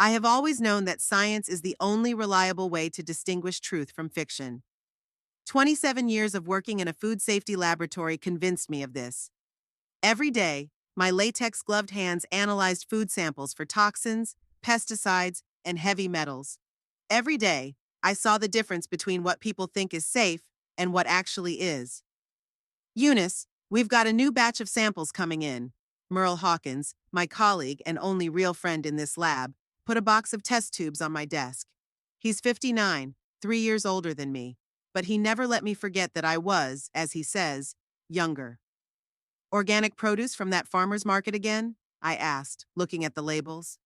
I have always known that science is the only reliable way to distinguish truth from fiction. 27 years of working in a food safety laboratory convinced me of this. Every day, my latex gloved hands analyzed food samples for toxins, pesticides, and heavy metals. Every day, I saw the difference between what people think is safe and what actually is. Eunice, we've got a new batch of samples coming in. Merle Hawkins, my colleague and only real friend in this lab, put a box of test tubes on my desk. He's 59, 3 years older than me, but he never let me forget that I was, as he says, younger. Organic produce from that farmer's market again? I asked, looking at the labels.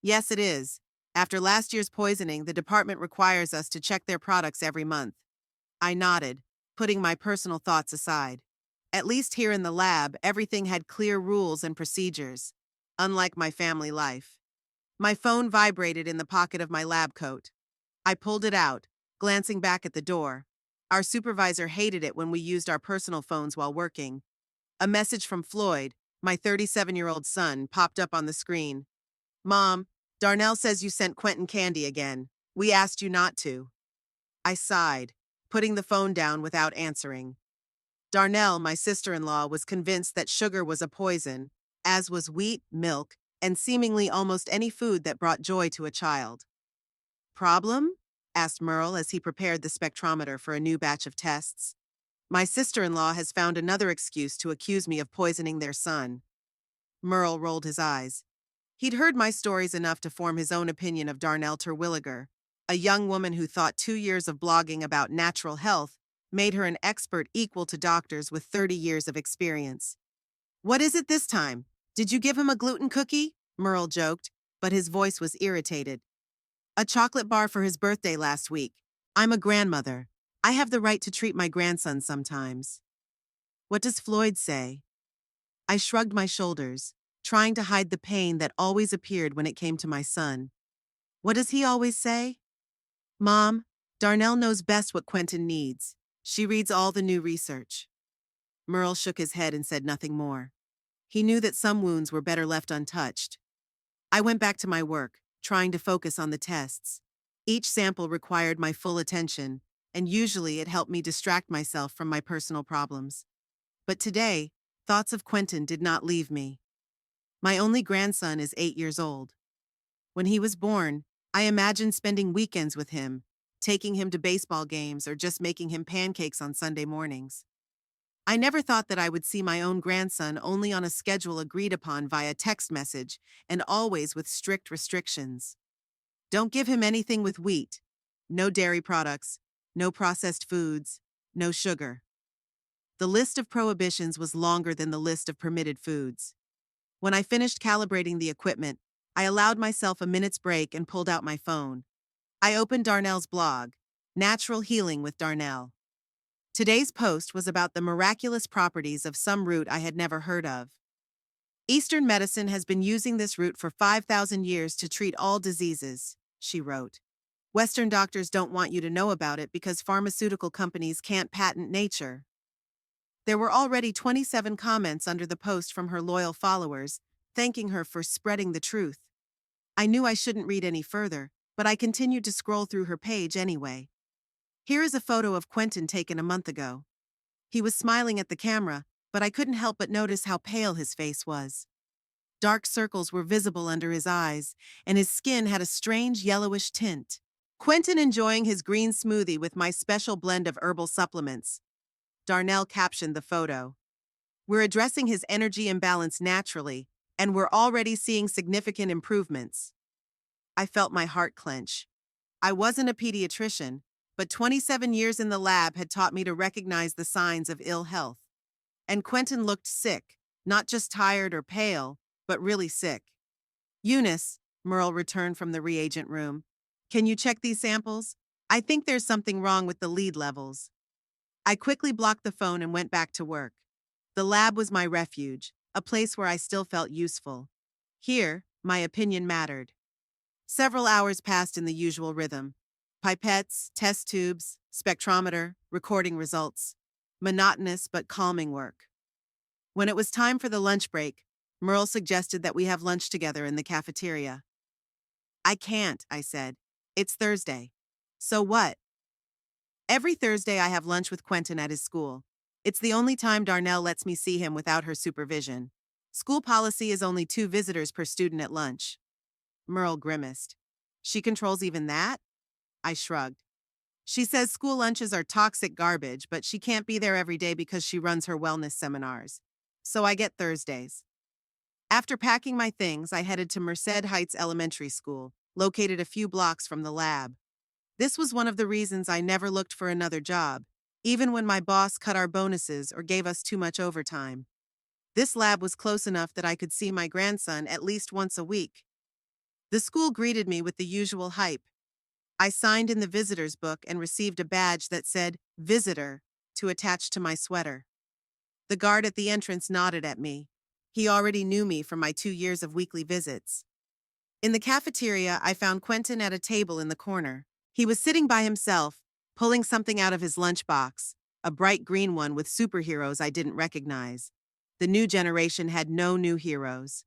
Yes, it is. After last year's poisoning, the department requires us to check their products every month. I nodded, putting my personal thoughts aside. At least here in the lab, everything had clear rules and procedures, unlike my family life. My phone vibrated in the pocket of my lab coat. I pulled it out, glancing back at the door. Our supervisor hated it when we used our personal phones while working. A message from Floyd, my 37-year-old son, popped up on the screen. Mom, Darnell says you sent Quentin candy again. We asked you not to. I sighed, putting the phone down without answering. Darnell, my sister-in-law, was convinced that sugar was a poison, as was wheat, milk, and seemingly almost any food that brought joy to a child. Problem? Asked Merle as he prepared the spectrometer for a new batch of tests. My sister-in-law has found another excuse to accuse me of poisoning their son. Merle rolled his eyes. He'd heard my stories enough to form his own opinion of Darnell Terwilliger, a young woman who thought 2 years of blogging about natural health made her an expert equal to doctors with 30 years of experience. What is it this time? Did you give him a gluten cookie? Merle joked, but his voice was irritated. A chocolate bar for his birthday last week. I'm a grandmother. I have the right to treat my grandson sometimes. What does Floyd say? I shrugged my shoulders, trying to hide the pain that always appeared when it came to my son. What does he always say? Mom, Darnell knows best what Quentin needs. She reads all the new research. Merle shook his head and said nothing more. He knew that some wounds were better left untouched. I went back to my work, trying to focus on the tests. Each sample required my full attention, and usually it helped me distract myself from my personal problems. But today, thoughts of Quentin did not leave me. My only grandson is 8 years old. When he was born, I imagined spending weekends with him, taking him to baseball games or just making him pancakes on Sunday mornings. I never thought that I would see my own grandson only on a schedule agreed upon via text message and always with strict restrictions. Don't give him anything with wheat. No dairy products, no processed foods, no sugar. The list of prohibitions was longer than the list of permitted foods. When I finished calibrating the equipment, I allowed myself a minute's break and pulled out my phone. I opened Darnell's blog, Natural Healing with Darnell. Today's post was about the miraculous properties of some root I had never heard of. Eastern medicine has been using this root for 5,000 years to treat all diseases, she wrote. Western doctors don't want you to know about it because pharmaceutical companies can't patent nature. There were already 27 comments under the post from her loyal followers, thanking her for spreading the truth. I knew I shouldn't read any further, but I continued to scroll through her page anyway. Here is a photo of Quentin taken a month ago. He was smiling at the camera, but I couldn't help but notice how pale his face was. Dark circles were visible under his eyes, and his skin had a strange yellowish tint. Quentin enjoying his green smoothie with my special blend of herbal supplements. Darnell captioned the photo. We're addressing his energy imbalance naturally, and we're already seeing significant improvements. I felt my heart clench. I wasn't a pediatrician, but 27 years in the lab had taught me to recognize the signs of ill health. And Quentin looked sick, not just tired or pale, but really sick. Eunice, Merle returned from the reagent room. Can you check these samples? I think there's something wrong with the lead levels. I quickly blocked the phone and went back to work. The lab was my refuge, a place where I still felt useful. Here, my opinion mattered. Several hours passed in the usual rhythm. Pipettes, test tubes, spectrometer, recording results. Monotonous but calming work. When it was time for the lunch break, Merle suggested that we have lunch together in the cafeteria. I can't, I said. It's Thursday. So what? Every Thursday I have lunch with Quentin at his school. It's the only time Darnell lets me see him without her supervision. School policy is only 2 visitors per student at lunch. Merle grimaced. She controls even that? I shrugged. She says school lunches are toxic garbage, but she can't be there every day because she runs her wellness seminars. So I get Thursdays. After packing my things, I headed to Merced Heights Elementary School, located a few blocks from the lab. This was one of the reasons I never looked for another job, even when my boss cut our bonuses or gave us too much overtime. This lab was close enough that I could see my grandson at least once a week. The school greeted me with the usual hype. I signed in the visitor's book and received a badge that said Visitor to attach to my sweater. The guard at the entrance nodded at me. He already knew me from my 2 years of weekly visits. In the cafeteria, I found Quentin at a table in the corner. He was sitting by himself, pulling something out of his lunchbox, a bright green one with superheroes I didn't recognize. The new generation had no new heroes.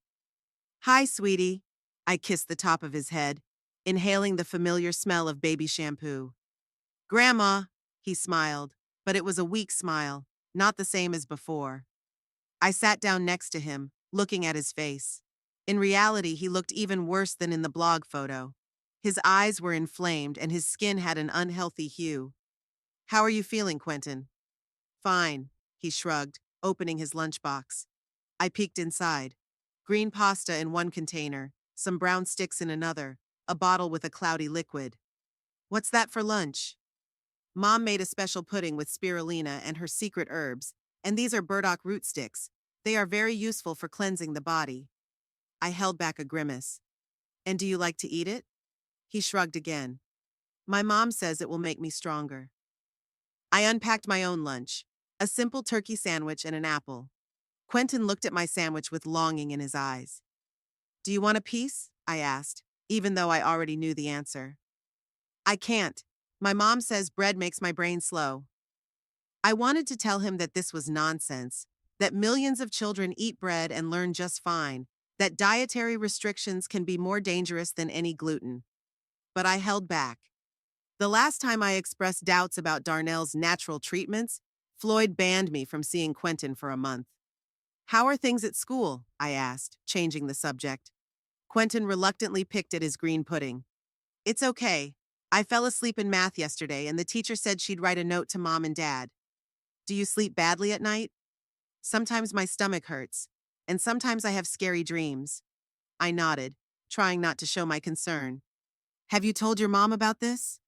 Hi, sweetie. I kissed the top of his head, inhaling the familiar smell of baby shampoo. Grandma, he smiled, but it was a weak smile, not the same as before. I sat down next to him, looking at his face. In reality, he looked even worse than in the blog photo. His eyes were inflamed and his skin had an unhealthy hue. How are you feeling, Quentin? Fine, he shrugged, opening his lunchbox. I peeked inside. Green pasta in one container, some brown sticks in another, a bottle with a cloudy liquid. What's that for lunch? Mom made a special pudding with spirulina and her secret herbs, and these are burdock root sticks. They are very useful for cleansing the body. I held back a grimace. And do you like to eat it? He shrugged again. My mom says it will make me stronger. I unpacked my own lunch, a simple turkey sandwich and an apple. Quentin looked at my sandwich with longing in his eyes. Do you want a piece? I asked, even though I already knew the answer. I can't. My mom says bread makes my brain slow. I wanted to tell him that this was nonsense, that millions of children eat bread and learn just fine, that dietary restrictions can be more dangerous than any gluten. But I held back. The last time I expressed doubts about Darnell's natural treatments, Floyd banned me from seeing Quentin for a month. How are things at school? I asked, changing the subject. Quentin reluctantly picked at his green pudding. It's okay. I fell asleep in math yesterday and the teacher said she'd write a note to mom and dad. Do you sleep badly at night? Sometimes my stomach hurts, and sometimes I have scary dreams. I nodded, trying not to show my concern. Have you told your mom about this?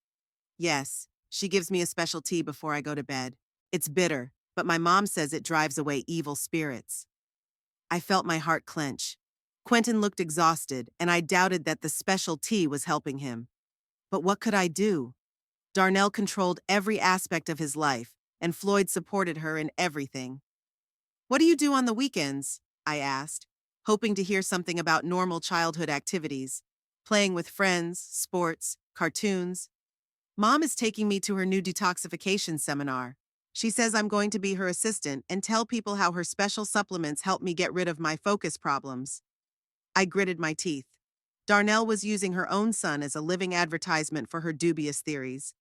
Yes, she gives me a special tea before I go to bed. It's bitter, but my mom says it drives away evil spirits. I felt my heart clench. Quentin looked exhausted, and I doubted that the special tea was helping him. But what could I do? Darnell controlled every aspect of his life, and Floyd supported her in everything. What do you do on the weekends? I asked, hoping to hear something about normal childhood activities. Playing with friends, sports, cartoons. Mom is taking me to her new detoxification seminar. She says I'm going to be her assistant and tell people how her special supplements help me get rid of my focus problems. I gritted my teeth. Darnell was using her own son as a living advertisement for her dubious theories.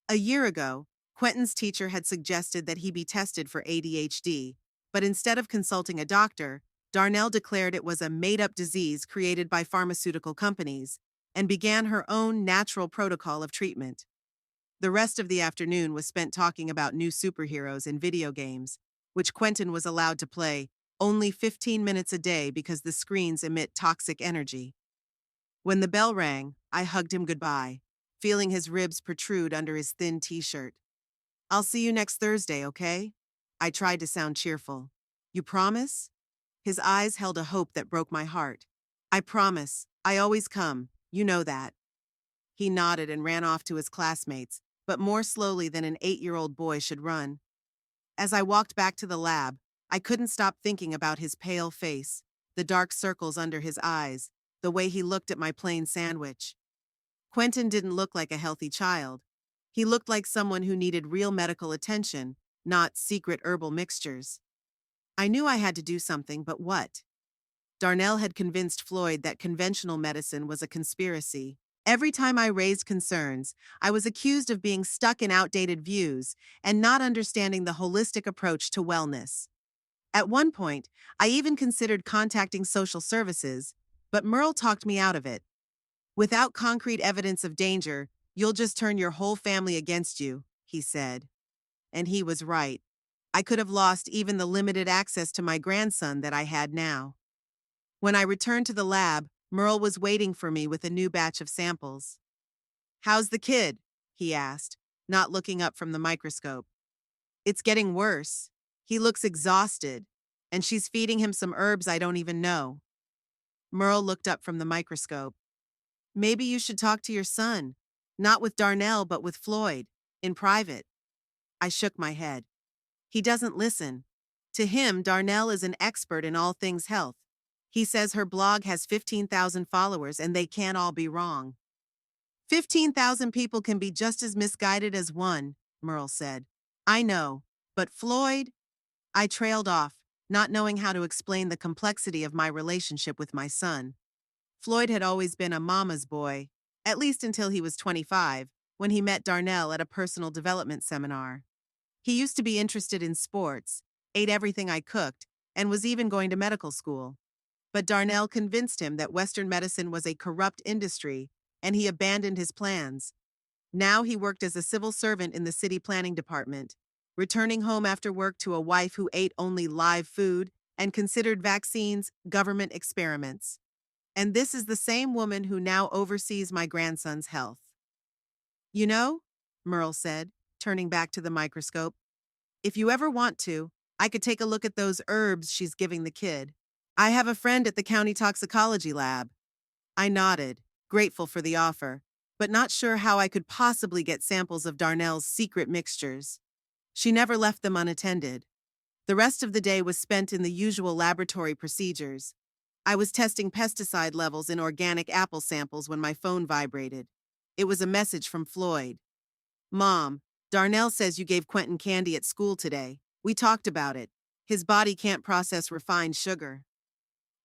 A year ago, Quentin's teacher had suggested that he be tested for ADHD, but instead of consulting a doctor, Darnell declared it was a made-up disease created by pharmaceutical companies and began her own natural protocol of treatment. The rest of the afternoon was spent talking about new superheroes in video games, which Quentin was allowed to play only 15 minutes a day because the screens emit toxic energy. When the bell rang, I hugged him goodbye, feeling his ribs protrude under his thin t-shirt. I'll see you next Thursday, okay? I tried to sound cheerful. You promise? His eyes held a hope that broke my heart. I promise. I always come. You know that. He nodded and ran off to his classmates, but more slowly than an 8-year-old boy should run. As I walked back to the lab, I couldn't stop thinking about his pale face, the dark circles under his eyes, the way he looked at my plain sandwich. Quentin didn't look like a healthy child. He looked like someone who needed real medical attention, not secret herbal mixtures. I knew I had to do something, but what? Darnell had convinced Floyd that conventional medicine was a conspiracy. Every time I raised concerns, I was accused of being stuck in outdated views and not understanding the holistic approach to wellness. At one point, I even considered contacting social services, but Merle talked me out of it. Without concrete evidence of danger, you'll just turn your whole family against you, he said. And he was right. I could have lost even the limited access to my grandson that I had now. When I returned to the lab, Merle was waiting for me with a new batch of samples. "How's the kid?" he asked, not looking up from the microscope. "It's getting worse. He looks exhausted, and she's feeding him some herbs I don't even know." Merle looked up from the microscope. "Maybe you should talk to your son, not with Darnell but with Floyd, in private." I shook my head. "He doesn't listen. To him, Darnell is an expert in all things health. He says her blog has 15,000 followers and they can't all be wrong." 15,000 people can be just as misguided as one, Merle said. "I know, but Floyd?" I trailed off, not knowing how to explain the complexity of my relationship with my son. Floyd had always been a mama's boy, at least until he was 25, when he met Darnell at a personal development seminar. He used to be interested in sports, ate everything I cooked, and was even going to medical school. But Darnell convinced him that Western medicine was a corrupt industry, and he abandoned his plans. Now he worked as a civil servant in the city planning department, returning home after work to a wife who ate only live food and considered vaccines government experiments. And this is the same woman who now oversees my grandson's health. "You know," Merle said, turning back to the microscope, "if you ever want to, I could take a look at those herbs she's giving the kid. I have a friend at the county toxicology lab." I nodded, grateful for the offer, but not sure how I could possibly get samples of Darnell's secret mixtures. She never left them unattended. The rest of the day was spent in the usual laboratory procedures. I was testing pesticide levels in organic apple samples when my phone vibrated. It was a message from Floyd. "Mom, Darnell says you gave Quentin candy at school today. We talked about it. His body can't process refined sugar."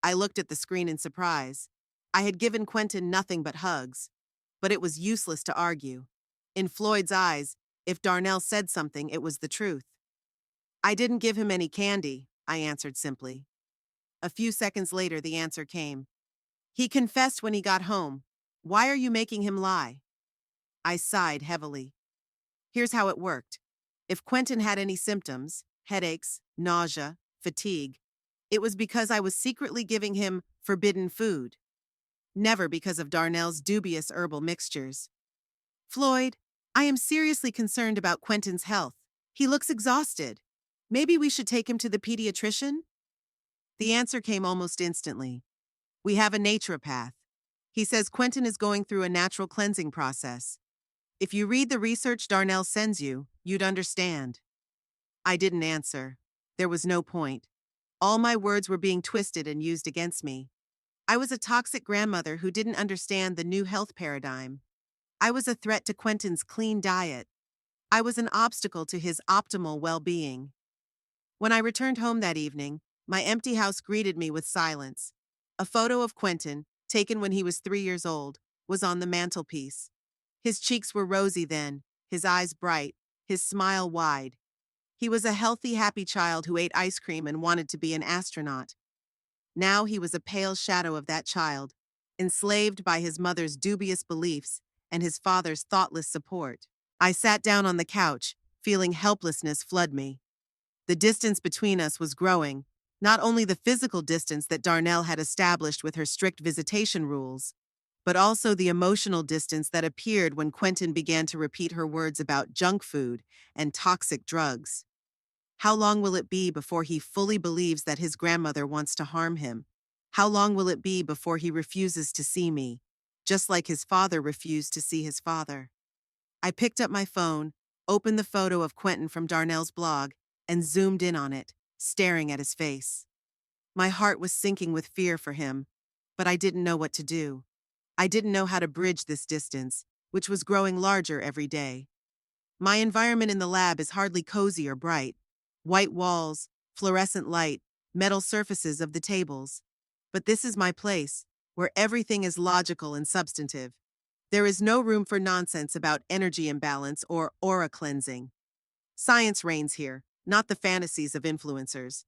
I looked at the screen in surprise. I had given Quentin nothing but hugs. But it was useless to argue. In Floyd's eyes, if Darnell said something, it was the truth. "I didn't give him any candy," I answered simply. A few seconds later, the answer came. "He confessed when he got home. Why are you making him lie?" I sighed heavily. Here's how it worked. If Quentin had any symptoms, headaches, nausea, fatigue, it was because I was secretly giving him forbidden food. Never because of Darnell's dubious herbal mixtures. "Floyd, I am seriously concerned about Quentin's health. He looks exhausted. Maybe we should take him to the pediatrician?" The answer came almost instantly. "We have a naturopath. He says Quentin is going through a natural cleansing process. If you read the research Darnell sends you, you'd understand." I didn't answer. There was no point. All my words were being twisted and used against me. I was a toxic grandmother who didn't understand the new health paradigm. I was a threat to Quentin's clean diet. I was an obstacle to his optimal well-being. When I returned home that evening, my empty house greeted me with silence. A photo of Quentin, taken when he was 3 years old, was on the mantelpiece. His cheeks were rosy then, his eyes bright, his smile wide. He was a healthy, happy child who ate ice cream and wanted to be an astronaut. Now he was a pale shadow of that child, enslaved by his mother's dubious beliefs and his father's thoughtless support. I sat down on the couch, feeling helplessness flood me. The distance between us was growing, not only the physical distance that Darnell had established with her strict visitation rules, but also the emotional distance that appeared when Quentin began to repeat her words about junk food and toxic drugs. How long will it be before he fully believes that his grandmother wants to harm him? How long will it be before he refuses to see me, just like his father refused to see his father? I picked up my phone, opened the photo of Quentin from Darnell's blog, and zoomed in on it, staring at his face. My heart was sinking with fear for him, but I didn't know what to do. I didn't know how to bridge this distance, which was growing larger every day. My environment in the lab is hardly cozy or bright. White walls, fluorescent light, metal surfaces of the tables. But this is my place, where everything is logical and substantive. There is no room for nonsense about energy imbalance or aura cleansing. Science reigns here, not the fantasies of influencers.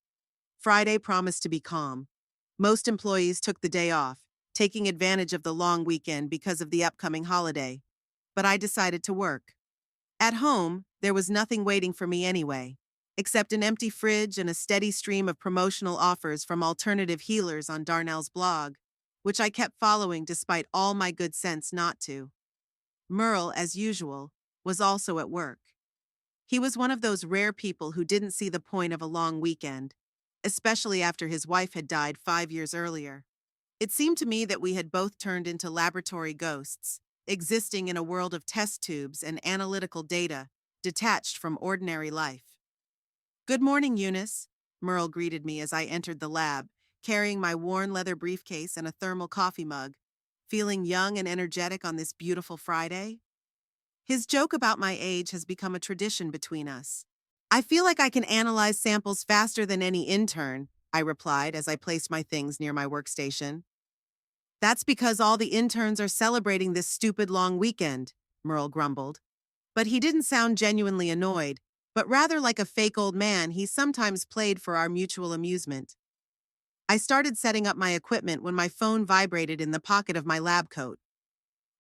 Friday promised to be calm. Most employees took the day off, taking advantage of the long weekend because of the upcoming holiday. But I decided to work. At home, there was nothing waiting for me anyway, except an empty fridge and a steady stream of promotional offers from alternative healers on Darnell's blog, which I kept following despite all my good sense not to. Merle, as usual, was also at work. He was one of those rare people who didn't see the point of a long weekend, especially after his wife had died 5 years earlier. It seemed to me that we had both turned into laboratory ghosts, existing in a world of test tubes and analytical data, detached from ordinary life. "Good morning, Eunice," Merle greeted me as I entered the lab, carrying my worn leather briefcase and a thermal coffee mug. "Feeling young and energetic on this beautiful Friday?" His joke about my age has become a tradition between us. "I feel like I can analyze samples faster than any intern," I replied as I placed my things near my workstation. "That's because all the interns are celebrating this stupid long weekend," Merle grumbled. But he didn't sound genuinely annoyed, but rather like a fake old man he sometimes played for our mutual amusement. I started setting up my equipment when my phone vibrated in the pocket of my lab coat.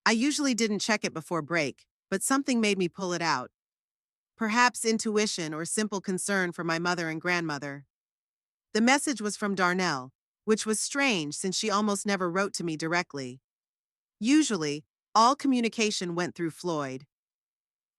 I usually didn't check it before break, but something made me pull it out. Perhaps intuition or simple concern for my mother and grandmother. The message was from Darnell, which was strange since she almost never wrote to me directly. Usually, all communication went through Floyd.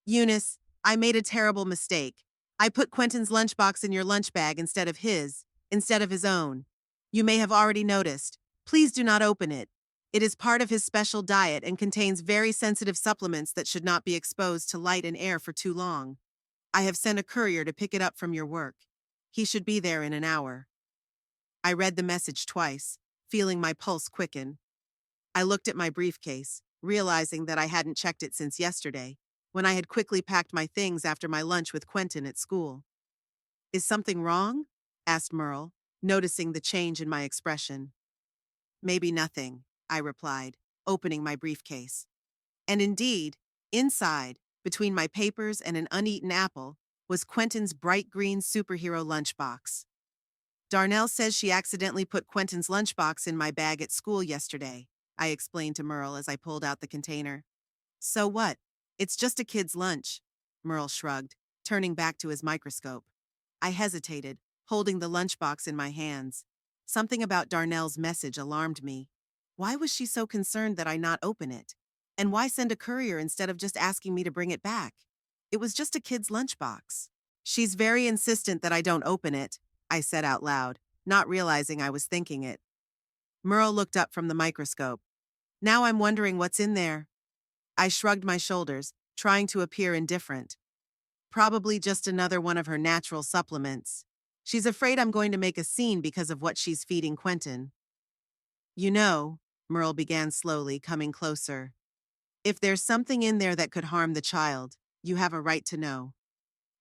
"Eunice, I made a terrible mistake. I put Quentin's lunchbox in your lunch bag instead of his own. You may have already noticed. Please do not open it. It is part of his special diet and contains very sensitive supplements that should not be exposed to light and air for too long. I have sent a courier to pick it up from your work. He should be there in an hour." I read the message twice, feeling my pulse quicken. I looked at my briefcase, realizing that I hadn't checked it since yesterday, when I had quickly packed my things after my lunch with Quentin at school. "Is something wrong?" asked Merle, noticing the change in my expression. "Maybe nothing," I replied, opening my briefcase. And indeed, inside, between my papers and an uneaten apple, was Quentin's bright green superhero lunchbox. "Darnell says she accidentally put Quentin's lunchbox in my bag at school yesterday," I explained to Merle as I pulled out the container. "So what? It's just a kid's lunch," Merle shrugged, turning back to his microscope. I hesitated, holding the lunchbox in my hands. Something about Darnell's message alarmed me. Why was she so concerned that I not open it? And why send a courier instead of just asking me to bring it back? It was just a kid's lunchbox. "She's very insistent that I don't open it," I said out loud, not realizing I was thinking it. Merle looked up from the microscope. "Now I'm wondering what's in there." I shrugged my shoulders, trying to appear indifferent. "Probably just another one of her natural supplements. She's afraid I'm going to make a scene because of what she's feeding Quentin." "You know," Merle began slowly, coming closer, "if there's something in there that could harm the child, you have a right to know."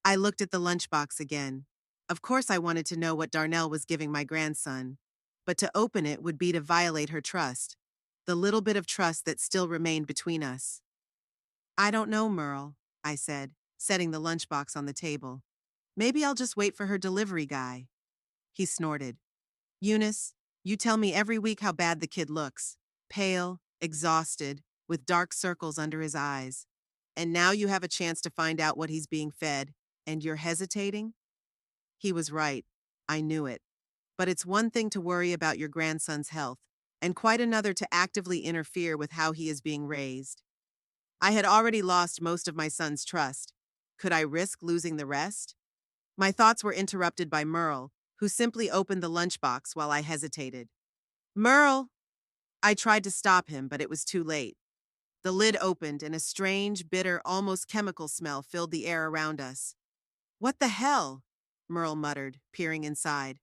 I looked at the lunchbox again. Of course I wanted to know what Darnell was giving my grandson, but to open it would be to violate her trust, the little bit of trust that still remained between us. "I don't know, Merle," I said, setting the lunchbox on the table. "Maybe I'll just wait for her delivery guy." He snorted. "Eunice, you tell me every week how bad the kid looks. Pale, exhausted, with dark circles under his eyes. And now you have a chance to find out what he's being fed, and you're hesitating?" He was right. I knew it. But it's one thing to worry about your grandson's health, and quite another to actively interfere with how he is being raised. I had already lost most of my son's trust. Could I risk losing the rest? My thoughts were interrupted by Merle, who simply opened the lunchbox while I hesitated. "Merle!" I tried to stop him, but it was too late. The lid opened and a strange, bitter, almost chemical smell filled the air around us. "What the hell?" Merle muttered, peering inside.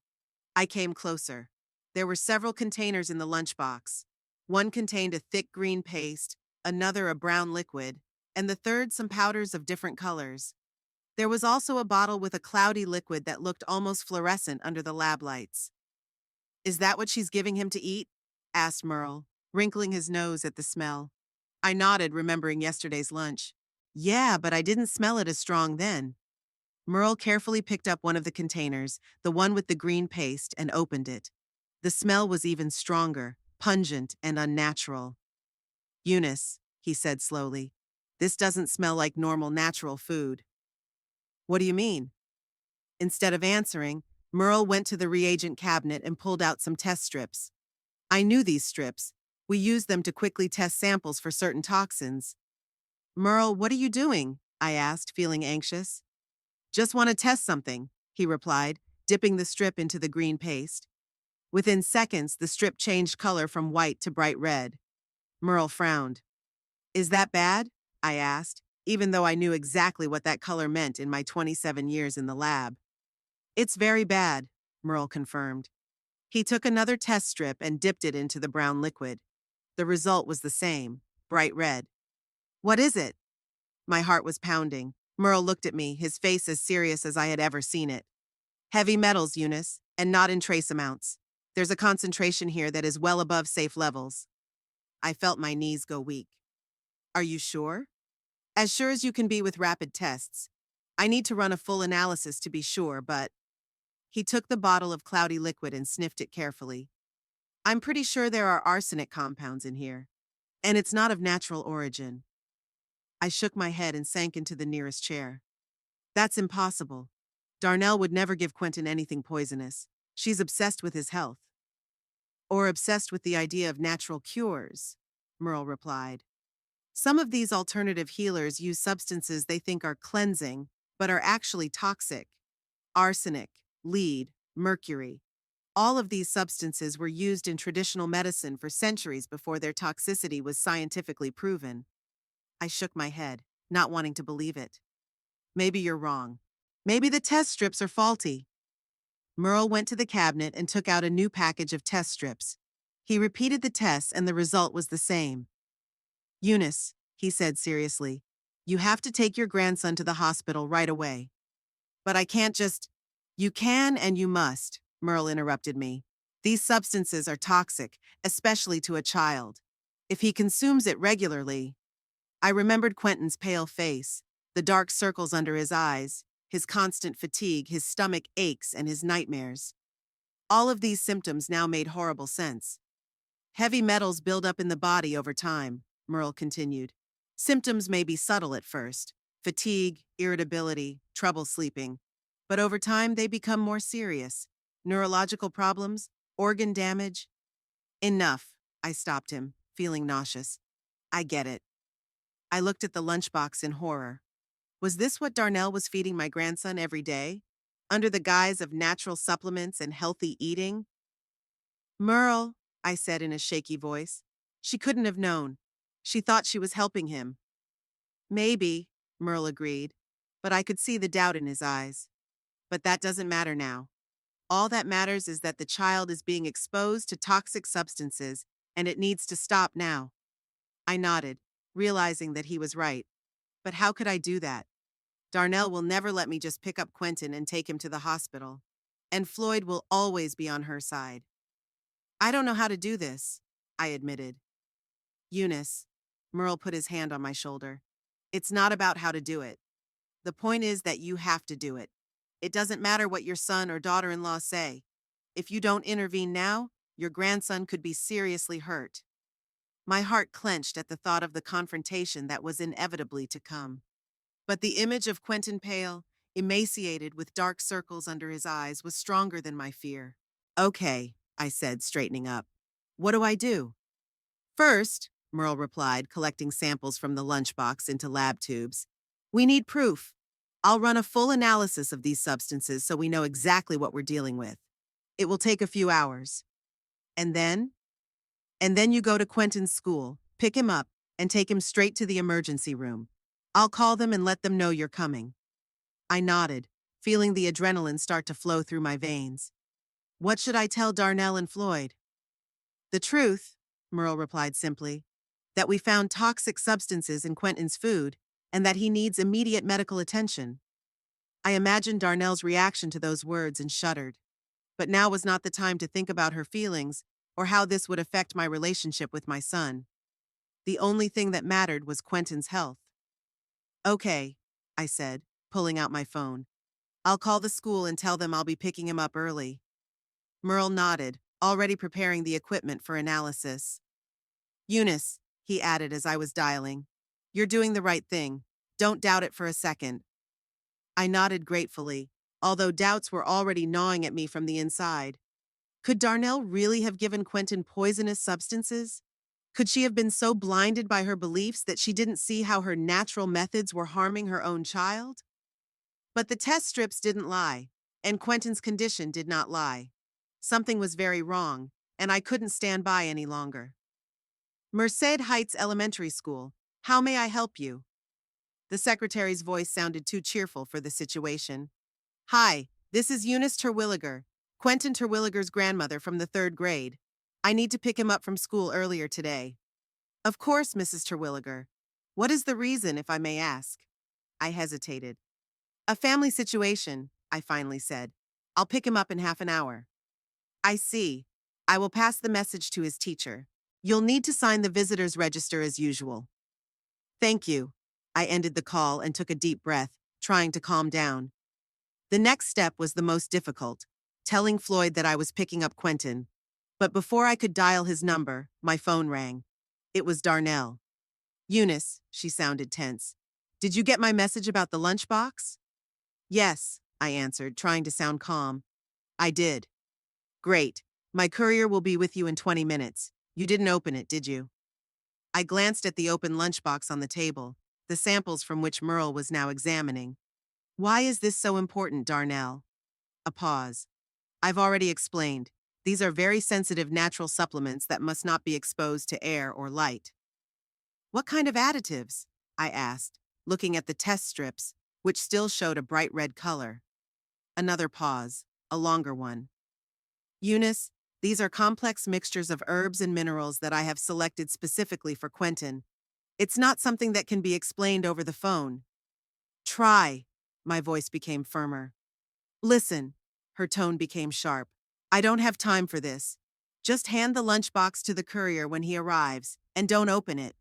I came closer. There were several containers in the lunchbox. One contained a thick green paste, another a brown liquid, and the third some powders of different colors. There was also a bottle with a cloudy liquid that looked almost fluorescent under the lab lights. "Is that what she's giving him to eat?" asked Merle, wrinkling his nose at the smell. I nodded, remembering yesterday's lunch. Yeah, but I didn't smell it as strong then. Merle carefully picked up one of the containers, the one with the green paste, and opened it. The smell was even stronger, pungent, and unnatural. Eunice, he said slowly, this doesn't smell like normal natural food. What do you mean? Instead of answering, Merle went to the reagent cabinet and pulled out some test strips. I knew these strips. We used them to quickly test samples for certain toxins. Merle, what are you doing? I asked, feeling anxious. Just want to test something, he replied, dipping the strip into the green paste. Within seconds, the strip changed color from white to bright red. Merle frowned. Is that bad? I asked, even though I knew exactly what that color meant in my 27 years in the lab. It's very bad, Merle confirmed. He took another test strip and dipped it into the brown liquid. The result was the same, bright red. What is it? My heart was pounding. Merle looked at me, his face as serious as I had ever seen it. Heavy metals, Eunice, and not in trace amounts. There's a concentration here that is well above safe levels. I felt my knees go weak. Are you sure? As sure as you can be with rapid tests. I need to run a full analysis to be sure, but… He took the bottle of cloudy liquid and sniffed it carefully. I'm pretty sure there are arsenic compounds in here. And it's not of natural origin. I shook my head and sank into the nearest chair. That's impossible. Darnell would never give Quentin anything poisonous. She's obsessed with his health. Or obsessed with the idea of natural cures, Merle replied. Some of these alternative healers use substances they think are cleansing, but are actually toxic. Arsenic, lead, mercury. All of these substances were used in traditional medicine for centuries before their toxicity was scientifically proven. I shook my head, not wanting to believe it. Maybe you're wrong. Maybe the test strips are faulty. Merle went to the cabinet and took out a new package of test strips. He repeated the tests and the result was the same. Eunice, he said seriously, you have to take your grandson to the hospital right away. But I can't just… You can and you must, Merle interrupted me. These substances are toxic, especially to a child. If he consumes it regularly… I remembered Quentin's pale face, the dark circles under his eyes, his constant fatigue, his stomach aches, and his nightmares. All of these symptoms now made horrible sense. Heavy metals build up in the body over time, Merle continued. Symptoms may be subtle at first, fatigue, irritability, trouble sleeping, but over time they become more serious. Neurological problems, organ damage. Enough, I stopped him, feeling nauseous. I get it. I looked at the lunchbox in horror. Was this what Darnell was feeding my grandson every day? Under the guise of natural supplements and healthy eating? Merle, I said in a shaky voice. She couldn't have known. She thought she was helping him. Maybe, Merle agreed, but I could see the doubt in his eyes. But that doesn't matter now. All that matters is that the child is being exposed to toxic substances, and it needs to stop now. I nodded, realizing that he was right. But how could I do that? Darnell will never let me just pick up Quentin and take him to the hospital. And Floyd will always be on her side. I don't know how to do this, I admitted. Eunice, Merle put his hand on my shoulder. It's not about how to do it. The point is that you have to do it. It doesn't matter what your son or daughter-in-law say. If you don't intervene now, your grandson could be seriously hurt. My heart clenched at the thought of the confrontation that was inevitably to come. But the image of Quentin pale, emaciated with dark circles under his eyes, was stronger than my fear. Okay, I said, straightening up. What do I do? First, Merle replied, collecting samples from the lunchbox into lab tubes. We need proof. I'll run a full analysis of these substances so we know exactly what we're dealing with. It will take a few hours. And then? And then you go to Quentin's school, pick him up, and take him straight to the emergency room. I'll call them and let them know you're coming. I nodded, feeling the adrenaline start to flow through my veins. What should I tell Darnell and Floyd? The truth, Merle replied simply, that we found toxic substances in Quentin's food and that he needs immediate medical attention. I imagined Darnell's reaction to those words and shuddered. But now was not the time to think about her feelings or how this would affect my relationship with my son. The only thing that mattered was Quentin's health. Okay, I said, pulling out my phone. I'll call the school and tell them I'll be picking him up early. Merle nodded, already preparing the equipment for analysis. Eunice, he added as I was dialing. You're doing the right thing. Don't doubt it for a second. I nodded gratefully, although doubts were already gnawing at me from the inside. Could Darnell really have given Quentin poisonous substances? Could she have been so blinded by her beliefs that she didn't see how her natural methods were harming her own child? But the test strips didn't lie, and Quentin's condition did not lie. Something was very wrong, and I couldn't stand by any longer. Merced Heights Elementary School, how may I help you? The secretary's voice sounded too cheerful for the situation. Hi, this is Eunice Terwilliger, Quentin Terwilliger's grandmother from the 3rd grade. I need to pick him up from school earlier today. Of course, Mrs. Terwilliger. What is the reason, if I may ask? I hesitated. A family situation, I finally said. I'll pick him up in half an hour. I see. I will pass the message to his teacher. You'll need to sign the visitor's register as usual. Thank you. I ended the call and took a deep breath, trying to calm down. The next step was the most difficult, telling Floyd that I was picking up Quentin. But before I could dial his number, my phone rang. It was Darnell. Eunice, she sounded tense. Did you get my message about the lunchbox? Yes, I answered, trying to sound calm. I did. Great. My courier will be with you in 20 minutes. You didn't open it, did you? I glanced at the open lunchbox on the table, the samples from which Merle was now examining. Why is this so important, Darnell? A pause. I've already explained. These are very sensitive natural supplements that must not be exposed to air or light. What kind of additives? I asked, looking at the test strips, which still showed a bright red color. Another pause, a longer one. Eunice, these are complex mixtures of herbs and minerals that I have selected specifically for Quentin. It's not something that can be explained over the phone. Try. My voice became firmer. Listen. Her tone became sharp. I don't have time for this. Just hand the lunchbox to the courier when he arrives, and don't open it.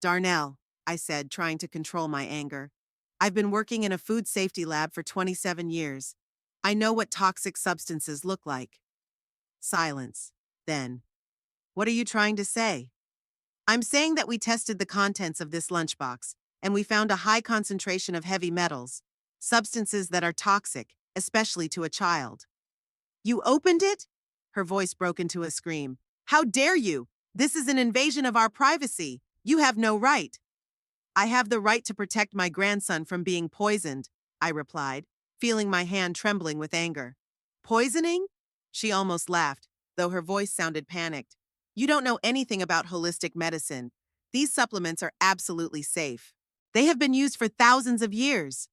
Darnell, I said, trying to control my anger. I've been working in a food safety lab for 27 years. I know what toxic substances look like. Silence. Then, what are you trying to say? I'm saying that we tested the contents of this lunchbox, and we found a high concentration of heavy metals, substances that are toxic, especially to a child. You opened it? Her voice broke into a scream. How dare you? This is an invasion of our privacy. You have no right. I have the right to protect my grandson from being poisoned, I replied, feeling my hand trembling with anger. Poisoning? She almost laughed, though her voice sounded panicked. You don't know anything about holistic medicine. These supplements are absolutely safe. They have been used for thousands of years.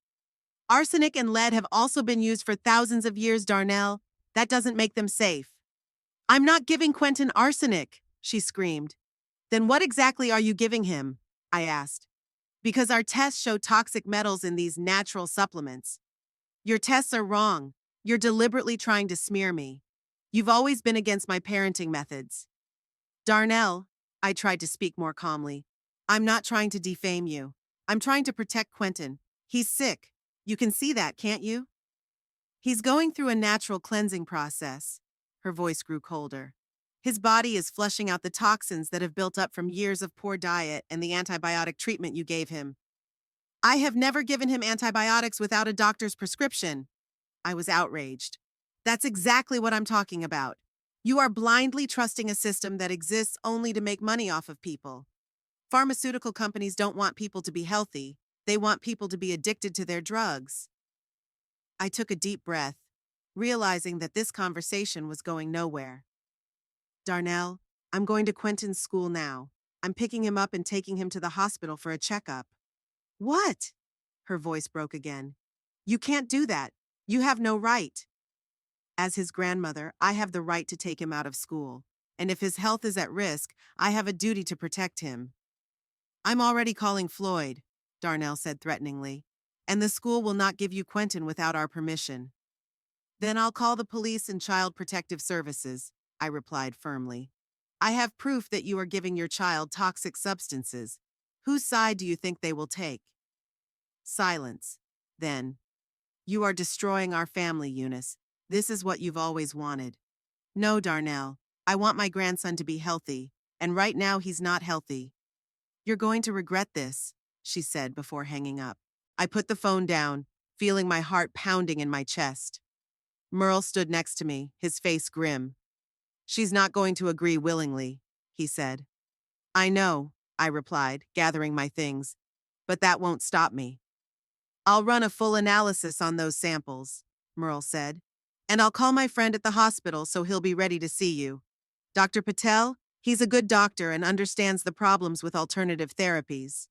Arsenic and lead have also been used for thousands of years, Darnell. That doesn't make them safe. I'm not giving Quentin arsenic, she screamed. Then what exactly are you giving him? I asked. Because our tests show toxic metals in these natural supplements. Your tests are wrong. You're deliberately trying to smear me. You've always been against my parenting methods. Darnell, I tried to speak more calmly. I'm not trying to defame you. I'm trying to protect Quentin. He's sick. You can see that, can't you? He's going through a natural cleansing process. Her voice grew colder. His body is flushing out the toxins that have built up from years of poor diet and the antibiotic treatment you gave him. I have never given him antibiotics without a doctor's prescription. I was outraged. That's exactly what I'm talking about. You are blindly trusting a system that exists only to make money off of people. Pharmaceutical companies don't want people to be healthy. They want people to be addicted to their drugs. I took a deep breath, realizing that this conversation was going nowhere. Darnell, I'm going to Quentin's school now. I'm picking him up and taking him to the hospital for a checkup. What? Her voice broke again. You can't do that. You have no right. As his grandmother, I have the right to take him out of school. And if his health is at risk, I have a duty to protect him. I'm already calling Floyd, Darnell said threateningly. And the school will not give you Quentin without our permission. Then I'll call the police and Child Protective Services, I replied firmly. I have proof that you are giving your child toxic substances. Whose side do you think they will take? Silence. Then, you are destroying our family, Eunice. This is what you've always wanted. No, Darnell. I want my grandson to be healthy, and right now he's not healthy. You're going to regret this, she said before hanging up. I put the phone down, feeling my heart pounding in my chest. Merle stood next to me, his face grim. She's not going to agree willingly, he said. I know, I replied, gathering my things, but that won't stop me. I'll run a full analysis on those samples, Merle said, and I'll call my friend at the hospital so he'll be ready to see you. Dr. Patel, he's a good doctor and understands the problems with alternative therapies.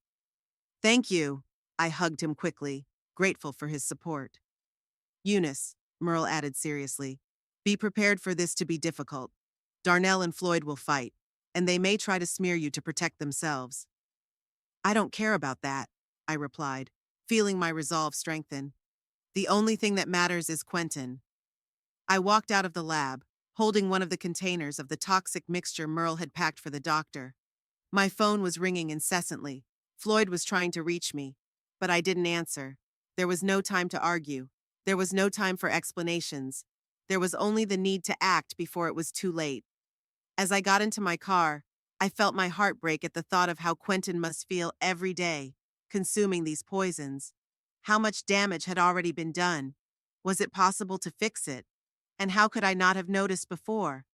Thank you, I hugged him quickly, grateful for his support. Eunice, Merle added seriously, be prepared for this to be difficult. Darnell and Floyd will fight, and they may try to smear you to protect themselves. I don't care about that, I replied, feeling my resolve strengthen. The only thing that matters is Quentin. I walked out of the lab, holding one of the containers of the toxic mixture Merle had packed for the doctor. My phone was ringing incessantly. Floyd was trying to reach me, but I didn't answer. There was no time to argue. There was no time for explanations. There was only the need to act before it was too late. As I got into my car, I felt my heart break at the thought of how Quentin must feel every day, consuming these poisons. How much damage had already been done? Was it possible to fix it? And how could I not have noticed before?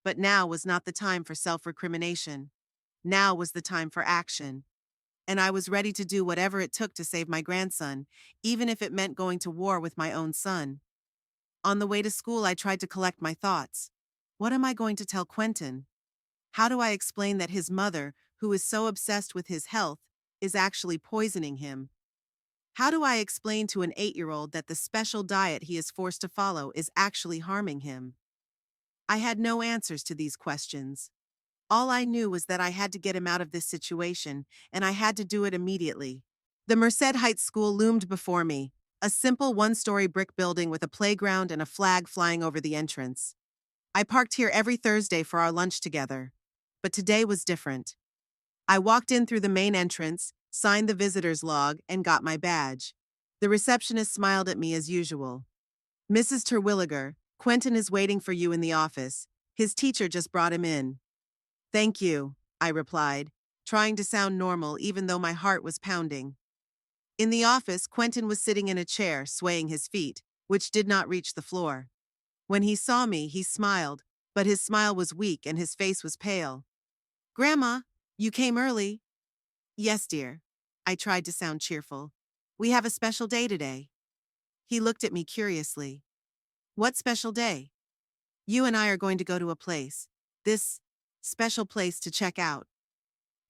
But now was not the time for self-recrimination. Now was the time for action. And I was ready to do whatever it took to save my grandson, even if it meant going to war with my own son. On the way to school, I tried to collect my thoughts. What am I going to tell Quentin? How do I explain that his mother, who is so obsessed with his health, is actually poisoning him? How do I explain to an 8-year-old that the special diet he is forced to follow is actually harming him? I had no answers to these questions. All I knew was that I had to get him out of this situation, and I had to do it immediately. The Merced Heights School loomed before me, a simple one-story brick building with a playground and a flag flying over the entrance. I parked here every Thursday for our lunch together. But today was different. I walked in through the main entrance, signed the visitor's log, and got my badge. The receptionist smiled at me as usual. Mrs. Terwilliger, Quentin is waiting for you in the office. His teacher just brought him in. Thank you, I replied, trying to sound normal even though my heart was pounding. In the office, Quentin was sitting in a chair, swaying his feet, which did not reach the floor. When he saw me, he smiled, but his smile was weak and his face was pale. Grandma, you came early. Yes, dear. I tried to sound cheerful. We have a special day today. He looked at me curiously. What special day? You and I are going to go to a place. This special place to check out.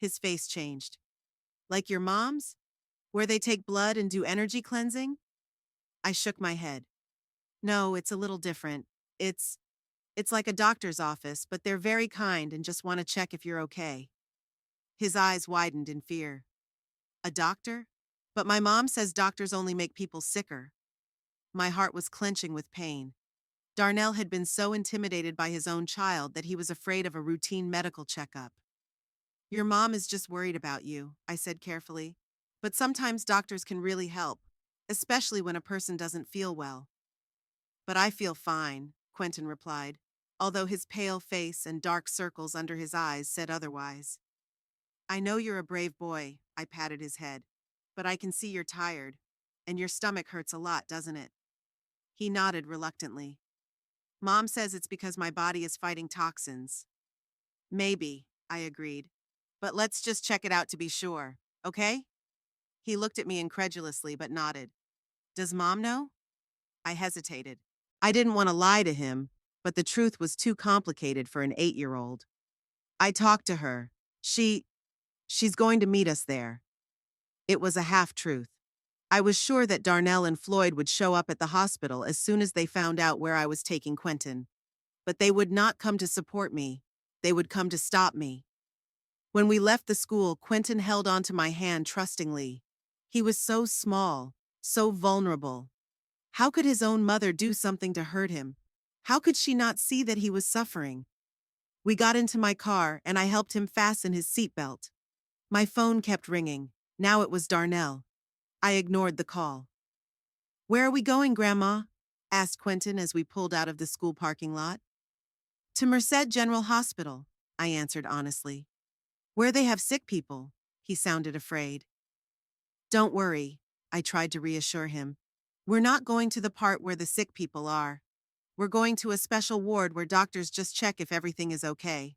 His face changed. Like your mom's? Where they take blood and do energy cleansing? I shook my head. No, it's a little different. It's like a doctor's office, but they're very kind and just want to check if you're okay. His eyes widened in fear. A doctor? But my mom says doctors only make people sicker. My heart was clenching with pain. Darnell had been so intimidated by his own child that he was afraid of a routine medical checkup. Your mom is just worried about you, I said carefully. But sometimes doctors can really help, especially when a person doesn't feel well. But I feel fine, Quentin replied, although his pale face and dark circles under his eyes said otherwise. I know you're a brave boy, I patted his head, but I can see you're tired, and your stomach hurts a lot, doesn't it? He nodded reluctantly. Mom says it's because my body is fighting toxins. Maybe, I agreed, but let's just check it out to be sure, okay? He looked at me incredulously but nodded. Does Mom know? I hesitated. I didn't want to lie to him, but the truth was too complicated for an 8-year-old. I talked to her. She's going to meet us there. It was a half-truth. I was sure that Darnell and Floyd would show up at the hospital as soon as they found out where I was taking Quentin. But they would not come to support me. They would come to stop me. When we left the school, Quentin held onto my hand trustingly. He was so small, so vulnerable. How could his own mother do something to hurt him? How could she not see that he was suffering? We got into my car and I helped him fasten his seatbelt. My phone kept ringing. Now it was Darnell. I ignored the call. "Where are we going, Grandma?" asked Quentin as we pulled out of the school parking lot. "To Merced General Hospital," I answered honestly. "Where they have sick people." He sounded afraid. "Don't worry," I tried to reassure him. "We're not going to the part where the sick people are. We're going to a special ward where doctors just check if everything is okay."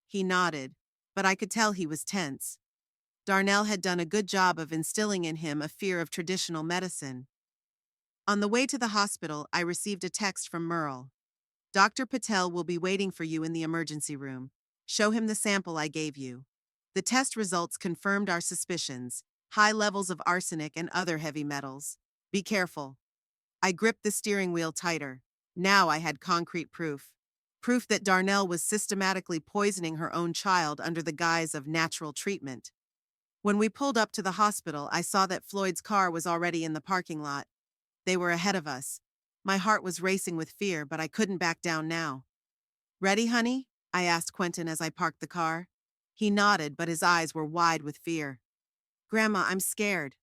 He nodded, but I could tell he was tense. Darnell had done a good job of instilling in him a fear of traditional medicine. On the way to the hospital, I received a text from Merle. "Dr. Patel will be waiting for you in the emergency room. Show him the sample I gave you." The test results confirmed our suspicions: high levels of arsenic and other heavy metals. "Be careful." I gripped the steering wheel tighter. Now I had concrete proof. Proof that Darnell was systematically poisoning her own child under the guise of natural treatment. When we pulled up to the hospital, I saw that Floyd's car was already in the parking lot. They were ahead of us. My heart was racing with fear, but I couldn't back down now. "Ready, honey?" I asked Quentin as I parked the car. He nodded, but his eyes were wide with fear. "Grandma, I'm scared."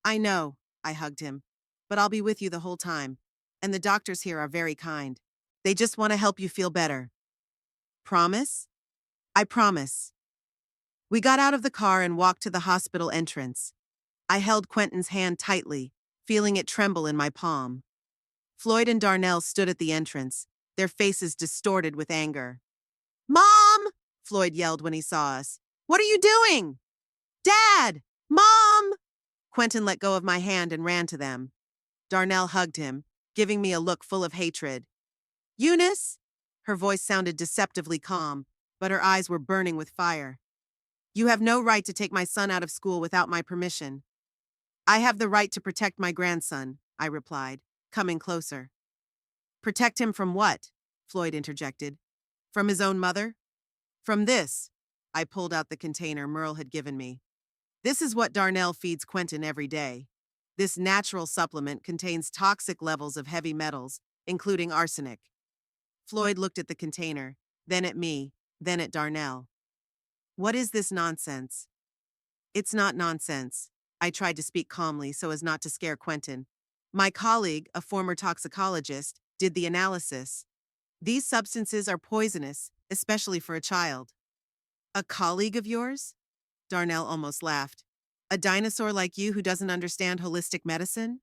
"I know," I hugged him. "But I'll be with you the whole time. And the doctors here are very kind. They just want to help you feel better." "Promise?" "I promise." We got out of the car and walked to the hospital entrance. I held Quentin's hand tightly, feeling it tremble in my palm. Floyd and Darnell stood at the entrance, their faces distorted with anger. "Mom!" Floyd yelled when he saw us. "What are you doing?" "Dad! Mom!" Quentin let go of my hand and ran to them. Darnell hugged him, giving me a look full of hatred. "Eunice?" Her voice sounded deceptively calm, but her eyes were burning with fire. "You have no right to take my son out of school without my permission." "I have the right to protect my grandson," I replied, coming closer. "Protect him from what?" Floyd interjected. "From his own mother?" "From this." I pulled out the container Merle had given me. "This is what Darnell feeds Quentin every day. This natural supplement contains toxic levels of heavy metals, including arsenic." Floyd looked at the container, then at me, then at Darnell. "What is this nonsense?" "It's not nonsense." I tried to speak calmly so as not to scare Quentin. "My colleague, a former toxicologist, did the analysis. These substances are poisonous, especially for a child." "A colleague of yours?" Darnell almost laughed. "A dinosaur like you who doesn't understand holistic medicine?"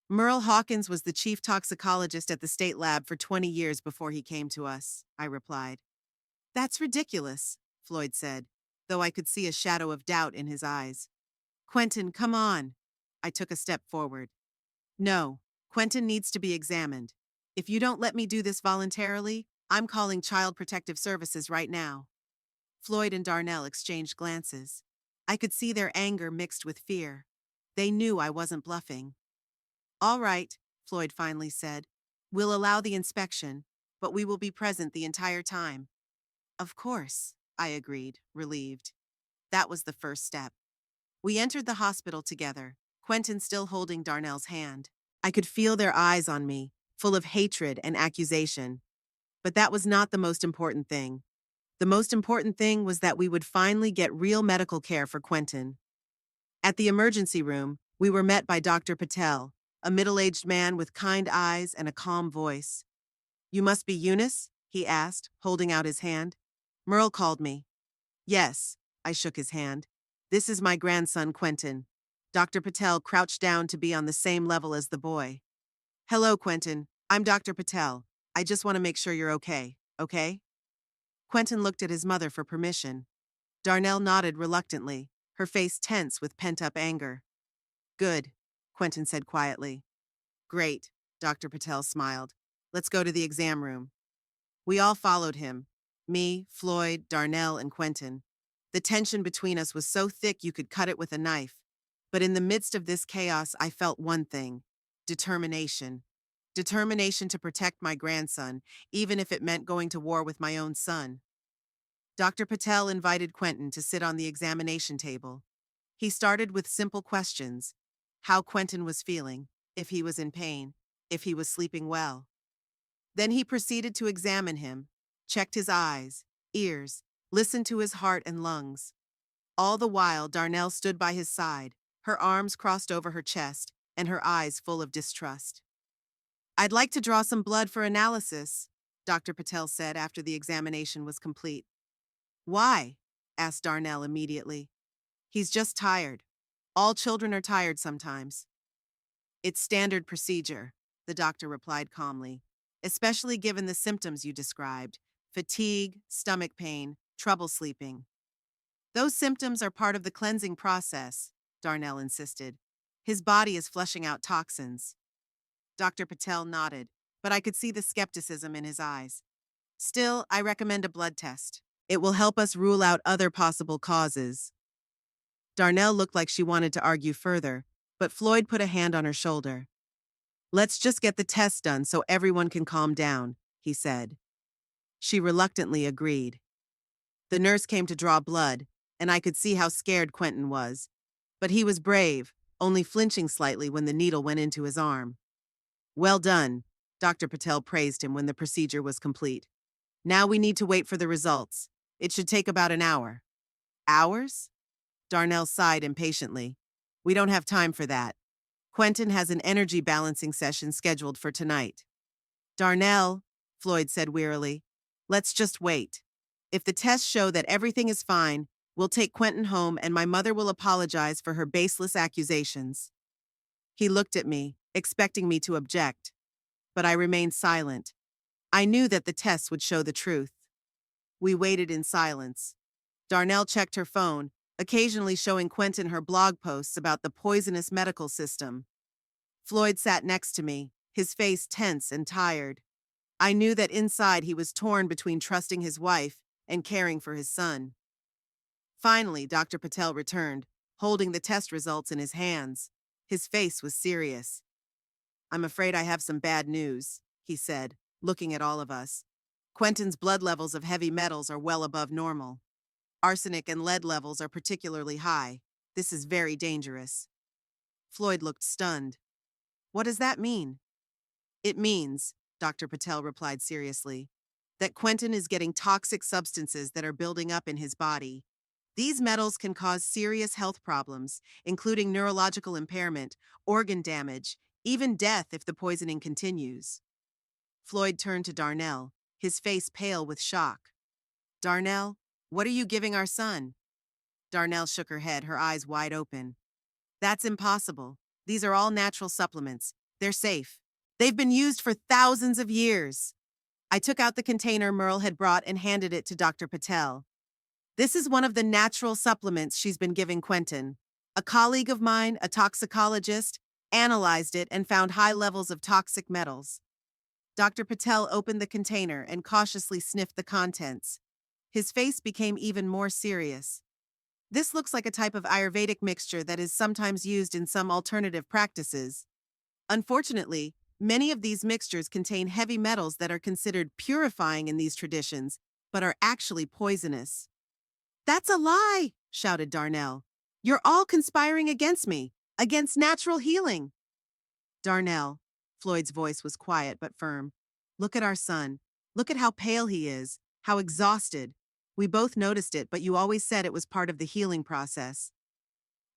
"Merle Hawkins was the chief toxicologist at the state lab for 20 years before he came to us," I replied. "That's ridiculous," Floyd said, though I could see a shadow of doubt in his eyes. "Quentin, come on." I took a step forward. "No, Quentin needs to be examined. If you don't let me do this voluntarily, I'm calling Child Protective Services right now." Floyd and Darnell exchanged glances. I could see their anger mixed with fear. They knew I wasn't bluffing. "All right," Floyd finally said. "We'll allow the inspection, but we will be present the entire time." "Of course," I agreed, relieved. That was the first step. We entered the hospital together, Quentin still holding Darnell's hand. I could feel their eyes on me, full of hatred and accusation. But that was not the most important thing. The most important thing was that we would finally get real medical care for Quentin. At the emergency room, we were met by Dr. Patel, a middle-aged man with kind eyes and a calm voice. "You must be Eunice?" he asked, holding out his hand. "Merle called me." "Yes," I shook his hand. "This is my grandson, Quentin." Dr. Patel crouched down to be on the same level as the boy. "Hello, Quentin. I'm Dr. Patel. I just want to make sure you're okay, okay?" Quentin looked at his mother for permission. Darnell nodded reluctantly, her face tense with pent-up anger. "Good," Quentin said quietly. "Great," Dr. Patel smiled. "Let's go to the exam room." We all followed him. Me, Floyd, Darnell, and Quentin. The tension between us was so thick you could cut it with a knife. But in the midst of this chaos, I felt one thing: determination. Determination to protect my grandson, even if it meant going to war with my own son. Dr. Patel invited Quentin to sit on the examination table. He started with simple questions: how Quentin was feeling, if he was in pain, if he was sleeping well. Then he proceeded to examine him, checked his eyes, ears, listened to his heart and lungs. All the while, Darnell stood by his side, her arms crossed over her chest, and her eyes full of distrust. "I'd like to draw some blood for analysis," Dr. Patel said after the examination was complete. "Why?" asked Darnell immediately. "He's just tired. All children are tired sometimes." "It's standard procedure," the doctor replied calmly, "especially given the symptoms you described: fatigue, stomach pain, trouble sleeping." "Those symptoms are part of the cleansing process," Darnell insisted. "His body is flushing out toxins." Dr. Patel nodded, but I could see the skepticism in his eyes. "Still, I recommend a blood test. It will help us rule out other possible causes." Darnell looked like she wanted to argue further, but Floyd put a hand on her shoulder. "Let's just get the test done so everyone can calm down," he said. She reluctantly agreed. The nurse came to draw blood, and I could see how scared Quentin was. But he was brave, only flinching slightly when the needle went into his arm. "Well done," Dr. Patel praised him when the procedure was complete. "Now we need to wait for the results. It should take about an hour." "Hours?" Darnell sighed impatiently. "We don't have time for that. Quentin has an energy balancing session scheduled for tonight." "Darnell," Floyd said wearily, "let's just wait. If the tests show that everything is fine, we'll take Quentin home and my mother will apologize for her baseless accusations." He looked at me, expecting me to object, but I remained silent. I knew that the tests would show the truth. We waited in silence. Darnell checked her phone, occasionally showing Quentin her blog posts about the poisonous medical system. Floyd sat next to me, his face tense and tired. I knew that inside he was torn between trusting his wife and caring for his son. Finally, Dr. Patel returned, holding the test results in his hands. His face was serious. "I'm afraid I have some bad news," he said, looking at all of us. "Quentin's blood levels of heavy metals are well above normal. Arsenic and lead levels are particularly high. This is very dangerous." Floyd looked stunned. "What does that mean?" "It means," Dr. Patel replied seriously, "that Quentin is getting toxic substances that are building up in his body. These metals can cause serious health problems, including neurological impairment, organ damage, even death if the poisoning continues." Floyd turned to Darnell, his face pale with shock. "Darnell, what are you giving our son?" Darnell shook her head, her eyes wide open. "That's impossible. These are all natural supplements. They're safe. They've been used for thousands of years." I took out the container Merle had brought and handed it to Dr. Patel. "This is one of the natural supplements she's been giving Quentin. A colleague of mine, a toxicologist, analyzed it and found high levels of toxic metals." Dr. Patel opened the container and cautiously sniffed the contents. His face became even more serious. "This looks like a type of Ayurvedic mixture that is sometimes used in some alternative practices. Unfortunately, many of these mixtures contain heavy metals that are considered purifying in these traditions, but are actually poisonous." "That's a lie!" shouted Darnell. "You're all conspiring against me, against natural healing." "Darnell," Floyd's voice was quiet but firm, "look at our son. Look at how pale he is, how exhausted. We both noticed it, but you always said it was part of the healing process."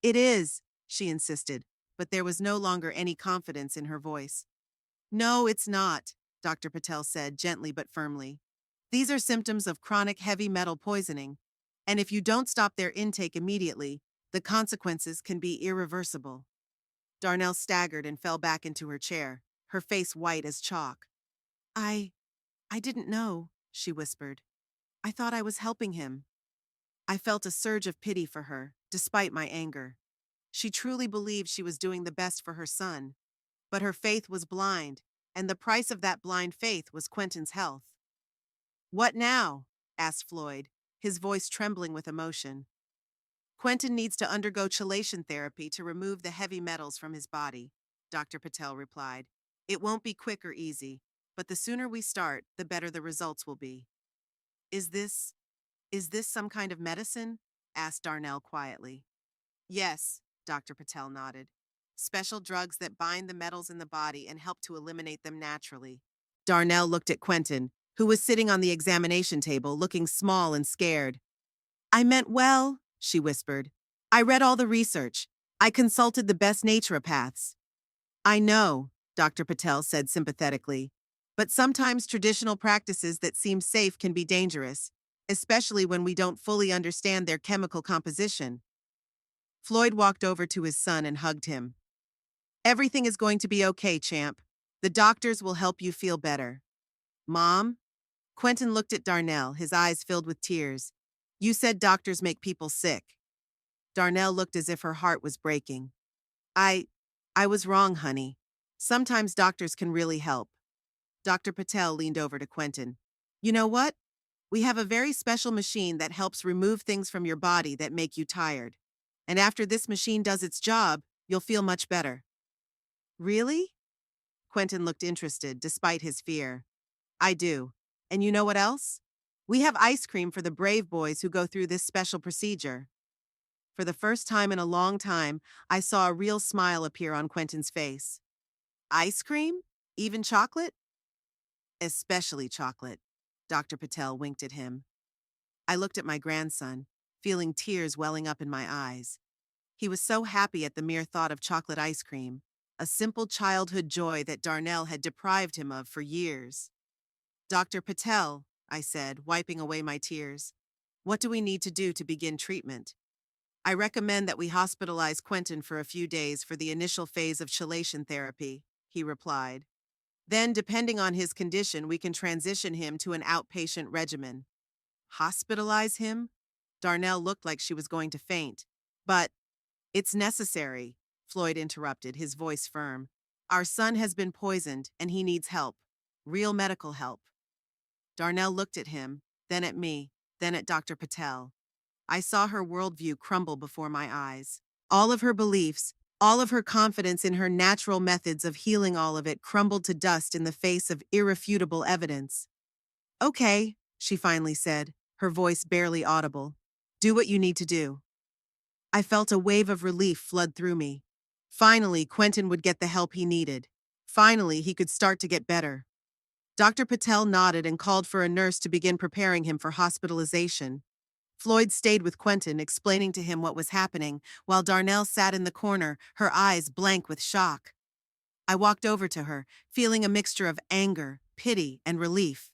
"It is," she insisted, but there was no longer any confidence in her voice. "No, it's not," Dr. Patel said gently but firmly. "These are symptoms of chronic heavy metal poisoning, and if you don't stop their intake immediately, the consequences can be irreversible." Darnell staggered and fell back into her chair, her face white as chalk. I didn't know," she whispered. "I thought I was helping him." I felt a surge of pity for her, despite my anger. She truly believed she was doing the best for her son, but her faith was blind, and the price of that blind faith was Quentin's health. "What now?" asked Floyd, his voice trembling with emotion. "Quentin needs to undergo chelation therapy to remove the heavy metals from his body," Dr. Patel replied. "It won't be quick or easy, but the sooner we start, the better the results will be." Is this some kind of medicine?" asked Darnell quietly. "Yes," Dr. Patel nodded. "Special drugs that bind the metals in the body and help to eliminate them naturally." Darnell looked at Quentin, who was sitting on the examination table looking small and scared. I meant well, she whispered. I read all the research. I consulted the best naturopaths. I know, Dr. Patel said sympathetically. But sometimes traditional practices that seem safe can be dangerous, especially when we don't fully understand their chemical composition. Floyd walked over to his son and hugged him. Everything is going to be okay, champ. The doctors will help you feel better. Mom? Quentin looked at Darnell, his eyes filled with tears. You said doctors make people sick. Darnell looked as if her heart was breaking. I I was wrong, honey. Sometimes doctors can really help. Dr. Patel leaned over to Quentin. You know what? We have a very special machine that helps remove things from your body that make you tired. And after this machine does its job, you'll feel much better. Really? Quentin looked interested, despite his fear. I do. And you know what else? We have ice cream for the brave boys who go through this special procedure. For the first time in a long time, I saw a real smile appear on Quentin's face. Ice cream? Even chocolate? Especially chocolate. Dr. Patel winked at him. I looked at my grandson, feeling tears welling up in my eyes. He was so happy at the mere thought of chocolate ice cream, a simple childhood joy that Darnell had deprived him of for years. Dr. Patel, I said, wiping away my tears, what do we need to do to begin treatment? I recommend that we hospitalize Quentin for a few days for the initial phase of chelation therapy, he replied. Then, depending on his condition, we can transition him to an outpatient regimen. Hospitalize him? Darnell looked like she was going to faint. But, it's necessary, Floyd interrupted, his voice firm. Our son has been poisoned, and he needs help. Real medical help. Darnell looked at him, then at me, then at Dr. Patel. I saw her worldview crumble before my eyes. All of her beliefs, all of her confidence in her natural methods of healing, all of it crumbled to dust in the face of irrefutable evidence. Okay, she finally said, her voice barely audible. Do what you need to do. I felt a wave of relief flood through me. Finally, Quentin would get the help he needed. Finally, he could start to get better. Dr. Patel nodded and called for a nurse to begin preparing him for hospitalization. Floyd stayed with Quentin, explaining to him what was happening, while Darnell sat in the corner, her eyes blank with shock. I walked over to her, feeling a mixture of anger, pity, and relief.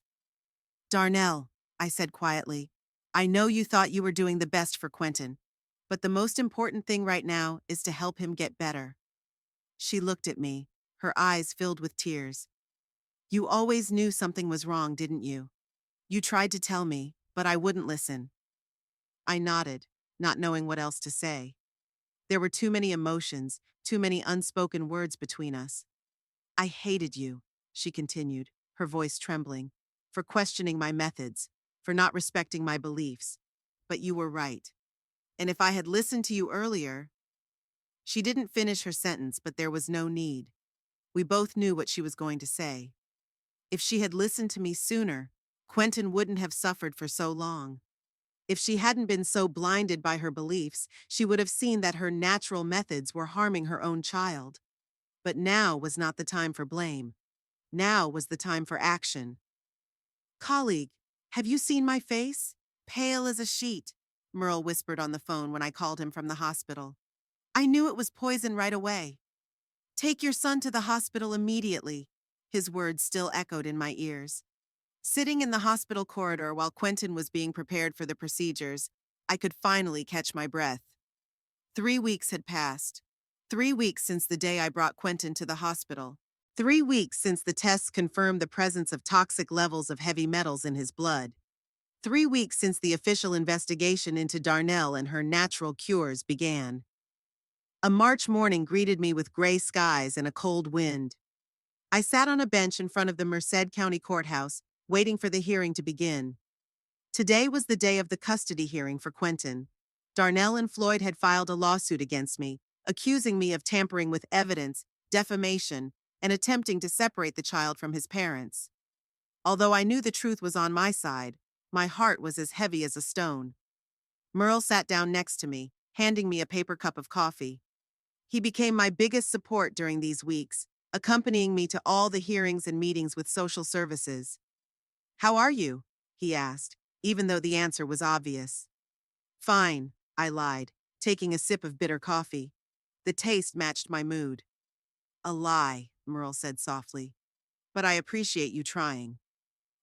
Darnell, I said quietly, I know you thought you were doing the best for Quentin, but the most important thing right now is to help him get better. She looked at me, her eyes filled with tears. You always knew something was wrong, didn't you? You tried to tell me, but I wouldn't listen. I nodded, not knowing what else to say. There were too many emotions, too many unspoken words between us. I hated you, she continued, her voice trembling, for questioning my methods, for not respecting my beliefs. But you were right. And if I had listened to you earlier... She didn't finish her sentence, but there was no need. We both knew what she was going to say. If she had listened to me sooner, Quentin wouldn't have suffered for so long. If she hadn't been so blinded by her beliefs, she would have seen that her natural methods were harming her own child. But now was not the time for blame. Now was the time for action. Colleague, have you seen my face? Pale as a sheet, Merle whispered on the phone when I called him from the hospital. I knew it was poison right away. Take your son to the hospital immediately, his words still echoed in my ears. Sitting in the hospital corridor while Quentin was being prepared for the procedures, I could finally catch my breath. 3 weeks had passed. 3 weeks since the day I brought Quentin to the hospital. 3 weeks since the tests confirmed the presence of toxic levels of heavy metals in his blood. 3 weeks since the official investigation into Darnell and her natural cures began. A March morning greeted me with gray skies and a cold wind. I sat on a bench in front of the Merced County Courthouse, waiting for the hearing to begin. Today was the day of the custody hearing for Quentin. Darnell and Floyd had filed a lawsuit against me, accusing me of tampering with evidence, defamation, and attempting to separate the child from his parents. Although I knew the truth was on my side, my heart was as heavy as a stone. Merle sat down next to me, handing me a paper cup of coffee. He became my biggest support during these weeks, accompanying me to all the hearings and meetings with social services. "How are you?" he asked, even though the answer was obvious. "Fine," I lied, taking a sip of bitter coffee. The taste matched my mood. "A lie," Merle said softly. "But I appreciate you trying."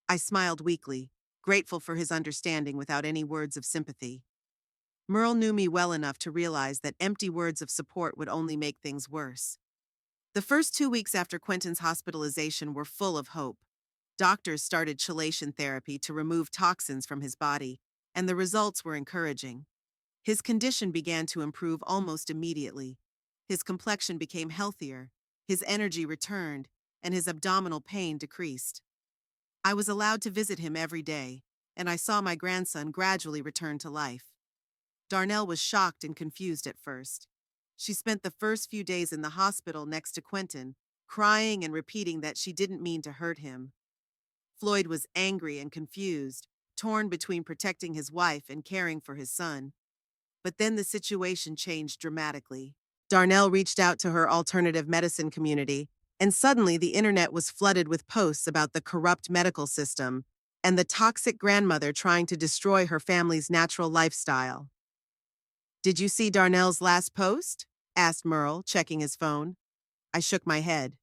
I smiled weakly, grateful for his understanding without any words of sympathy. Merle knew me well enough to realize that empty words of support would only make things worse. The first 2 weeks after Quentin's hospitalization were full of hope. Doctors started chelation therapy to remove toxins from his body, and the results were encouraging. His condition began to improve almost immediately. His complexion became healthier, his energy returned, and his abdominal pain decreased. I was allowed to visit him every day, and I saw my grandson gradually return to life. Darnell was shocked and confused at first. She spent the first few days in the hospital next to Quentin, crying and repeating that she didn't mean to hurt him. Floyd was angry and confused, torn between protecting his wife and caring for his son. But then the situation changed dramatically. Darnell reached out to her alternative medicine community, and suddenly the internet was flooded with posts about the corrupt medical system and the toxic grandmother trying to destroy her family's natural lifestyle. "Did you see Darnell's last post?" asked Merle, checking his phone. I shook my head.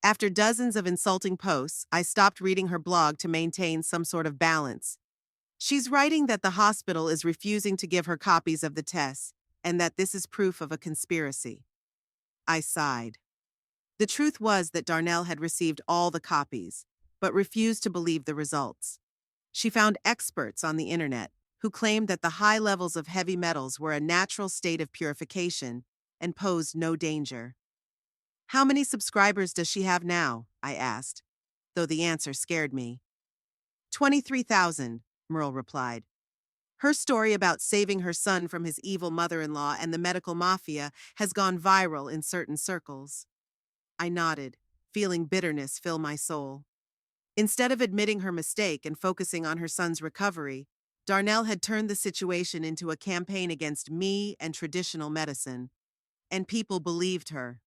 After dozens of insulting posts, I stopped reading her blog to maintain some sort of balance. She's writing that the hospital is refusing to give her copies of the tests, and that this is proof of a conspiracy. I sighed. The truth was that Darnell had received all the copies, but refused to believe the results. She found experts on the internet who claimed that the high levels of heavy metals were a natural state of purification and posed no danger. "How many subscribers does she have now?" I asked, though the answer scared me. 23,000, Merle replied. Her story about saving her son from his evil mother-in-law and the medical mafia has gone viral in certain circles. I nodded, feeling bitterness fill my soul. Instead of admitting her mistake and focusing on her son's recovery, Darnell had turned the situation into a campaign against me and traditional medicine. And people believed her.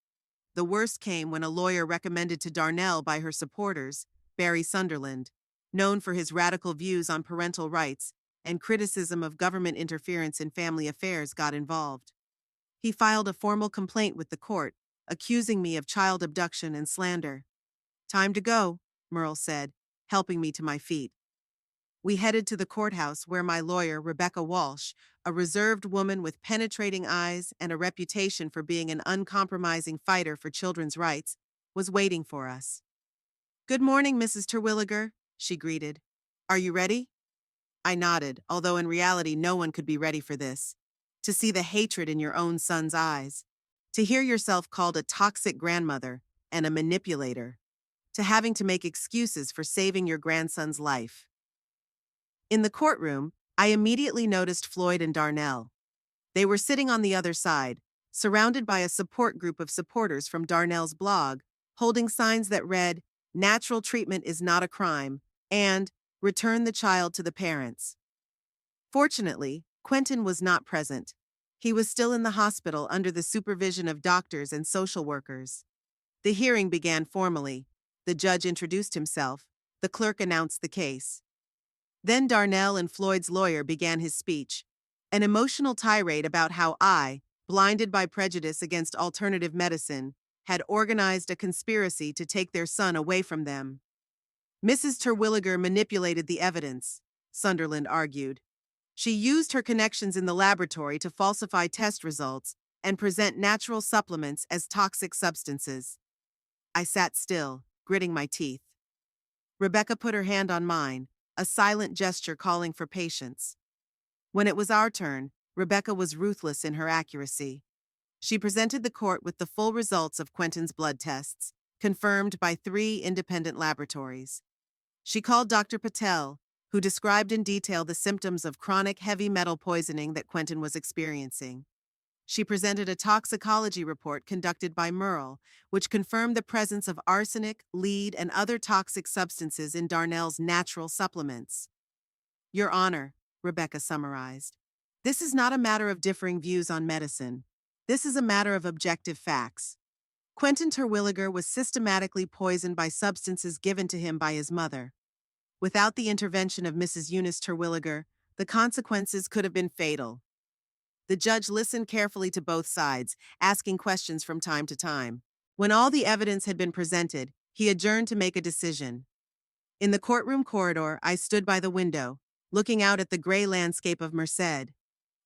The worst came when a lawyer recommended to Darnell by her supporters, Barry Sunderland, known for his radical views on parental rights and criticism of government interference in family affairs, got involved. He filed a formal complaint with the court, accusing me of child abduction and slander. "Time to go," Merle said, helping me to my feet. We headed to the courthouse where my lawyer, Rebecca Walsh, a reserved woman with penetrating eyes and a reputation for being an uncompromising fighter for children's rights, was waiting for us. "Good morning, Mrs. Terwilliger," she greeted. "Are you ready?" I nodded, although in reality no one could be ready for this. To see the hatred in your own son's eyes. To hear yourself called a toxic grandmother and a manipulator. To having to make excuses for saving your grandson's life. In the courtroom, I immediately noticed Floyd and Darnell. They were sitting on the other side, surrounded by a support group of supporters from Darnell's blog, holding signs that read, "Natural treatment is not a crime," and "Return the child to the parents." Fortunately, Quentin was not present. He was still in the hospital under the supervision of doctors and social workers. The hearing began formally. The judge introduced himself. The clerk announced the case. Then Darnell and Floyd's lawyer began his speech, an emotional tirade about how I, blinded by prejudice against alternative medicine, had organized a conspiracy to take their son away from them. "Mrs. Terwilliger manipulated the evidence," Sunderland argued. "She used her connections in the laboratory to falsify test results and present natural supplements as toxic substances." I sat still, gritting my teeth. Rebecca put her hand on mine, a silent gesture calling for patience. When it was our turn, Rebecca was ruthless in her accuracy. She presented the court with the full results of Quentin's blood tests, confirmed by 3 independent laboratories. She called Dr. Patel, who described in detail the symptoms of chronic heavy metal poisoning that Quentin was experiencing. She presented a toxicology report conducted by Merle, which confirmed the presence of arsenic, lead, and other toxic substances in Darnell's natural supplements. "Your Honor," Rebecca summarized, "this is not a matter of differing views on medicine. This is a matter of objective facts. Quentin Terwilliger was systematically poisoned by substances given to him by his mother. Without the intervention of Mrs. Eunice Terwilliger, the consequences could have been fatal. The judge listened carefully to both sides, asking questions from time to time. When all the evidence had been presented, he adjourned to make a decision. In the courtroom corridor, I stood by the window, looking out at the gray landscape of Merced.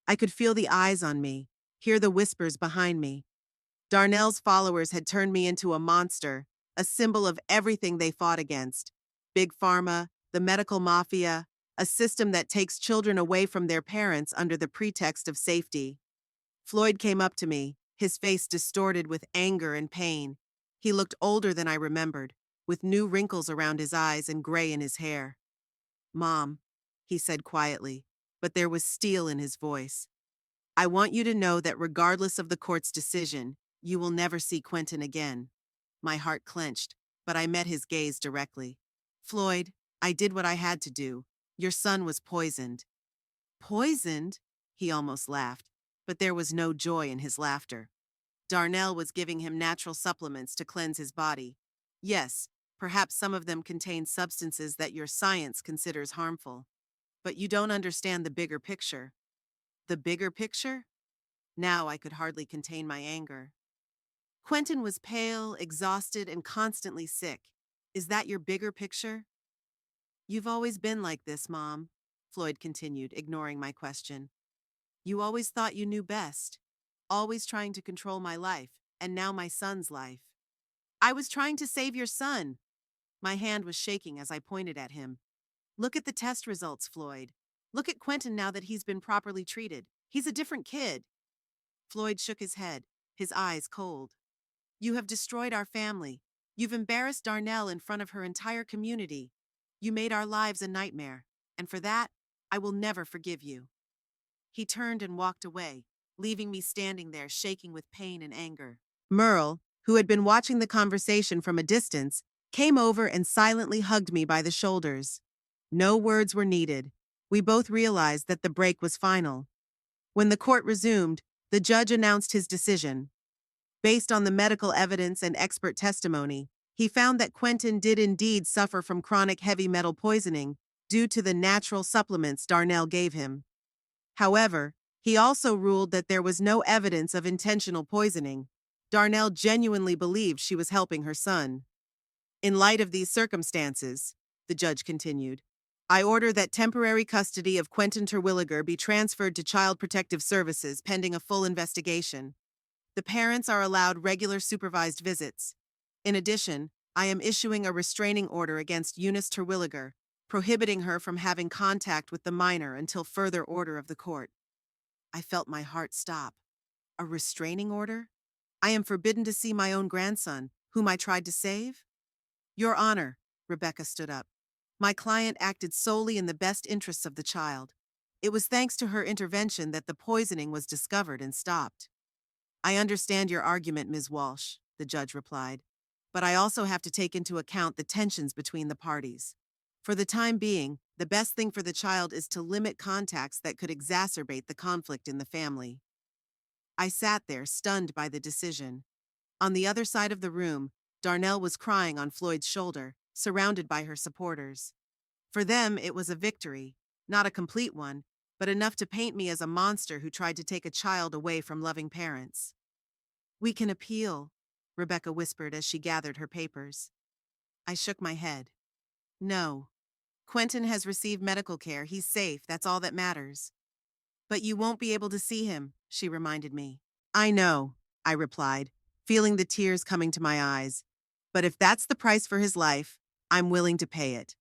I could feel the eyes on me, hear the whispers behind me. Darnell's followers had turned me into a monster, a symbol of everything they fought against. Big Pharma, the medical mafia, a system that takes children away from their parents under the pretext of safety. Floyd came up to me, his face distorted with anger and pain. He looked older than I remembered, with new wrinkles around his eyes and gray in his hair. "Mom," he said quietly, but there was steel in his voice. "I want you to know that regardless of the court's decision, you will never see Quentin again." My heart clenched, but I met his gaze directly. "Floyd, I did what I had to do. Your son was poisoned." "Poisoned?" He almost laughed, but there was no joy in his laughter. "Darnell was giving him natural supplements to cleanse his body. Yes, perhaps some of them contain substances that your science considers harmful. But you don't understand the bigger picture." "The bigger picture?" Now I could hardly contain my anger. "Quentin was pale, exhausted, and constantly sick. Is that your bigger picture?" "You've always been like this, Mom," Floyd continued, ignoring my question. "You always thought you knew best, always trying to control my life, and now my son's life." "I was trying to save your son." My hand was shaking as I pointed at him. "Look at the test results, Floyd. Look at Quentin now that he's been properly treated. He's a different kid." Floyd shook his head, his eyes cold. "You have destroyed our family. You've embarrassed Darnell in front of her entire community. You made our lives a nightmare, and for that, I will never forgive you." He turned and walked away, leaving me standing there shaking with pain and anger. Merle, who had been watching the conversation from a distance, came over and silently hugged me by the shoulders. No words were needed. We both realized that the break was final. When the court resumed, the judge announced his decision. Based on the medical evidence and expert testimony, he found that Quentin did indeed suffer from chronic heavy metal poisoning due to the natural supplements Darnell gave him. However, he also ruled that there was no evidence of intentional poisoning. Darnell genuinely believed she was helping her son. "In light of these circumstances," the judge continued, "I order that temporary custody of Quentin Terwilliger be transferred to Child Protective Services pending a full investigation. The parents are allowed regular supervised visits. In addition, I am issuing a restraining order against Eunice Terwilliger, prohibiting her from having contact with the minor until further order of the court." I felt my heart stop. A restraining order? I am forbidden to see my own grandson, whom I tried to save? "Your Honor," Rebecca stood up. "My client acted solely in the best interests of the child. It was thanks to her intervention that the poisoning was discovered and stopped." "I understand your argument, Ms. Walsh," the judge replied, "but I also have to take into account the tensions between the parties. For the time being, the best thing for the child is to limit contacts that could exacerbate the conflict in the family." I sat there, stunned by the decision. On the other side of the room, Darnell was crying on Floyd's shoulder, surrounded by her supporters. For them, it was a victory, not a complete one, but enough to paint me as a monster who tried to take a child away from loving parents. "We can appeal," Rebecca whispered as she gathered her papers. I shook my head. "No. Quentin has received medical care. He's safe. That's all that matters." "But you won't be able to see him," she reminded me. "I know," I replied, feeling the tears coming to my eyes. "But if that's the price for his life, I'm willing to pay it."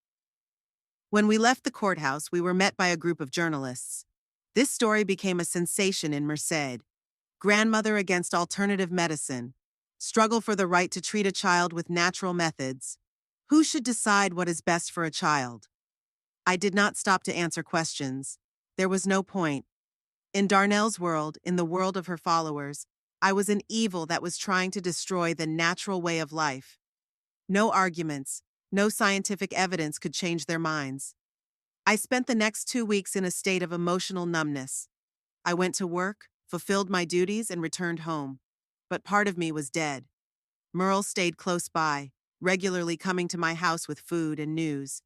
When we left the courthouse, we were met by a group of journalists. This story became a sensation in Merced. Grandmother against alternative medicine. Struggle for the right to treat a child with natural methods. Who should decide what is best for a child? I did not stop to answer questions. There was no point. In Darnell's world, in the world of her followers, I was an evil that was trying to destroy the natural way of life. No arguments, no scientific evidence could change their minds. I spent the next 2 weeks in a state of emotional numbness. I went to work, fulfilled my duties, and returned home. But part of me was dead. Merle stayed close by, regularly coming to my house with food and news.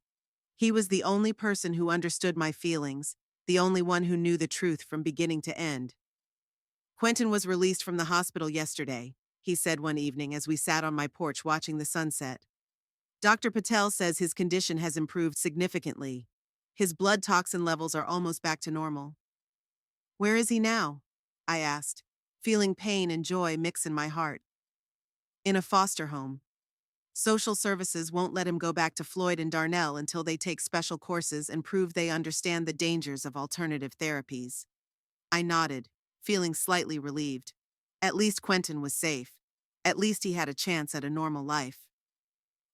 He was the only person who understood my feelings, the only one who knew the truth from beginning to end. Quentin was released from the hospital yesterday, he said one evening as we sat on my porch watching the sunset. Dr. Patel says his condition has improved significantly. His blood toxin levels are almost back to normal. Where is he now? I asked, feeling pain and joy mix in my heart. In a foster home. Social services won't let him go back to Floyd and Darnell until they take special courses and prove they understand the dangers of alternative therapies. I nodded, feeling slightly relieved. At least Quentin was safe. At least he had a chance at a normal life.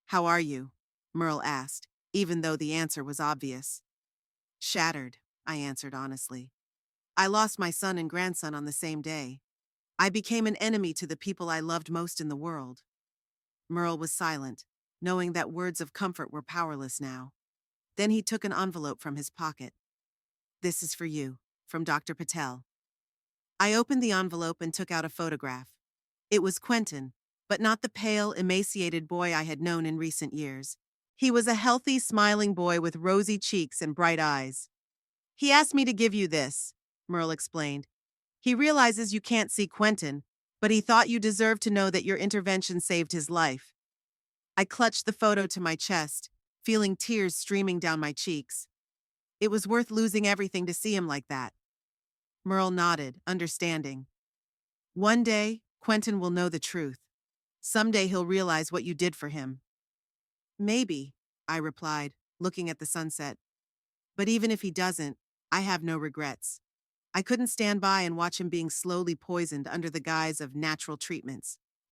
How are you? Merle asked, even though the answer was obvious. Shattered, I answered honestly. I lost my son and grandson on the same day. I became an enemy to the people I loved most in the world. Merle was silent, knowing that words of comfort were powerless now. Then he took an envelope from his pocket. This is for you, from Dr. Patel. I opened the envelope and took out a photograph. It was Quentin, but not the pale, emaciated boy I had known in recent years. He was a healthy, smiling boy with rosy cheeks and bright eyes. He asked me to give you this, Merle explained. He realizes you can't see Quentin, but he thought you deserved to know that your intervention saved his life. I clutched the photo to my chest, feeling tears streaming down my cheeks. It was worth losing everything to see him like that. Merle nodded, understanding. One day, Quentin will know the truth. Someday he'll realize what you did for him. Maybe, I replied, looking at the sunset. But even if he doesn't, I have no regrets. I couldn't stand by and watch him being slowly poisoned under the guise of natural treatments.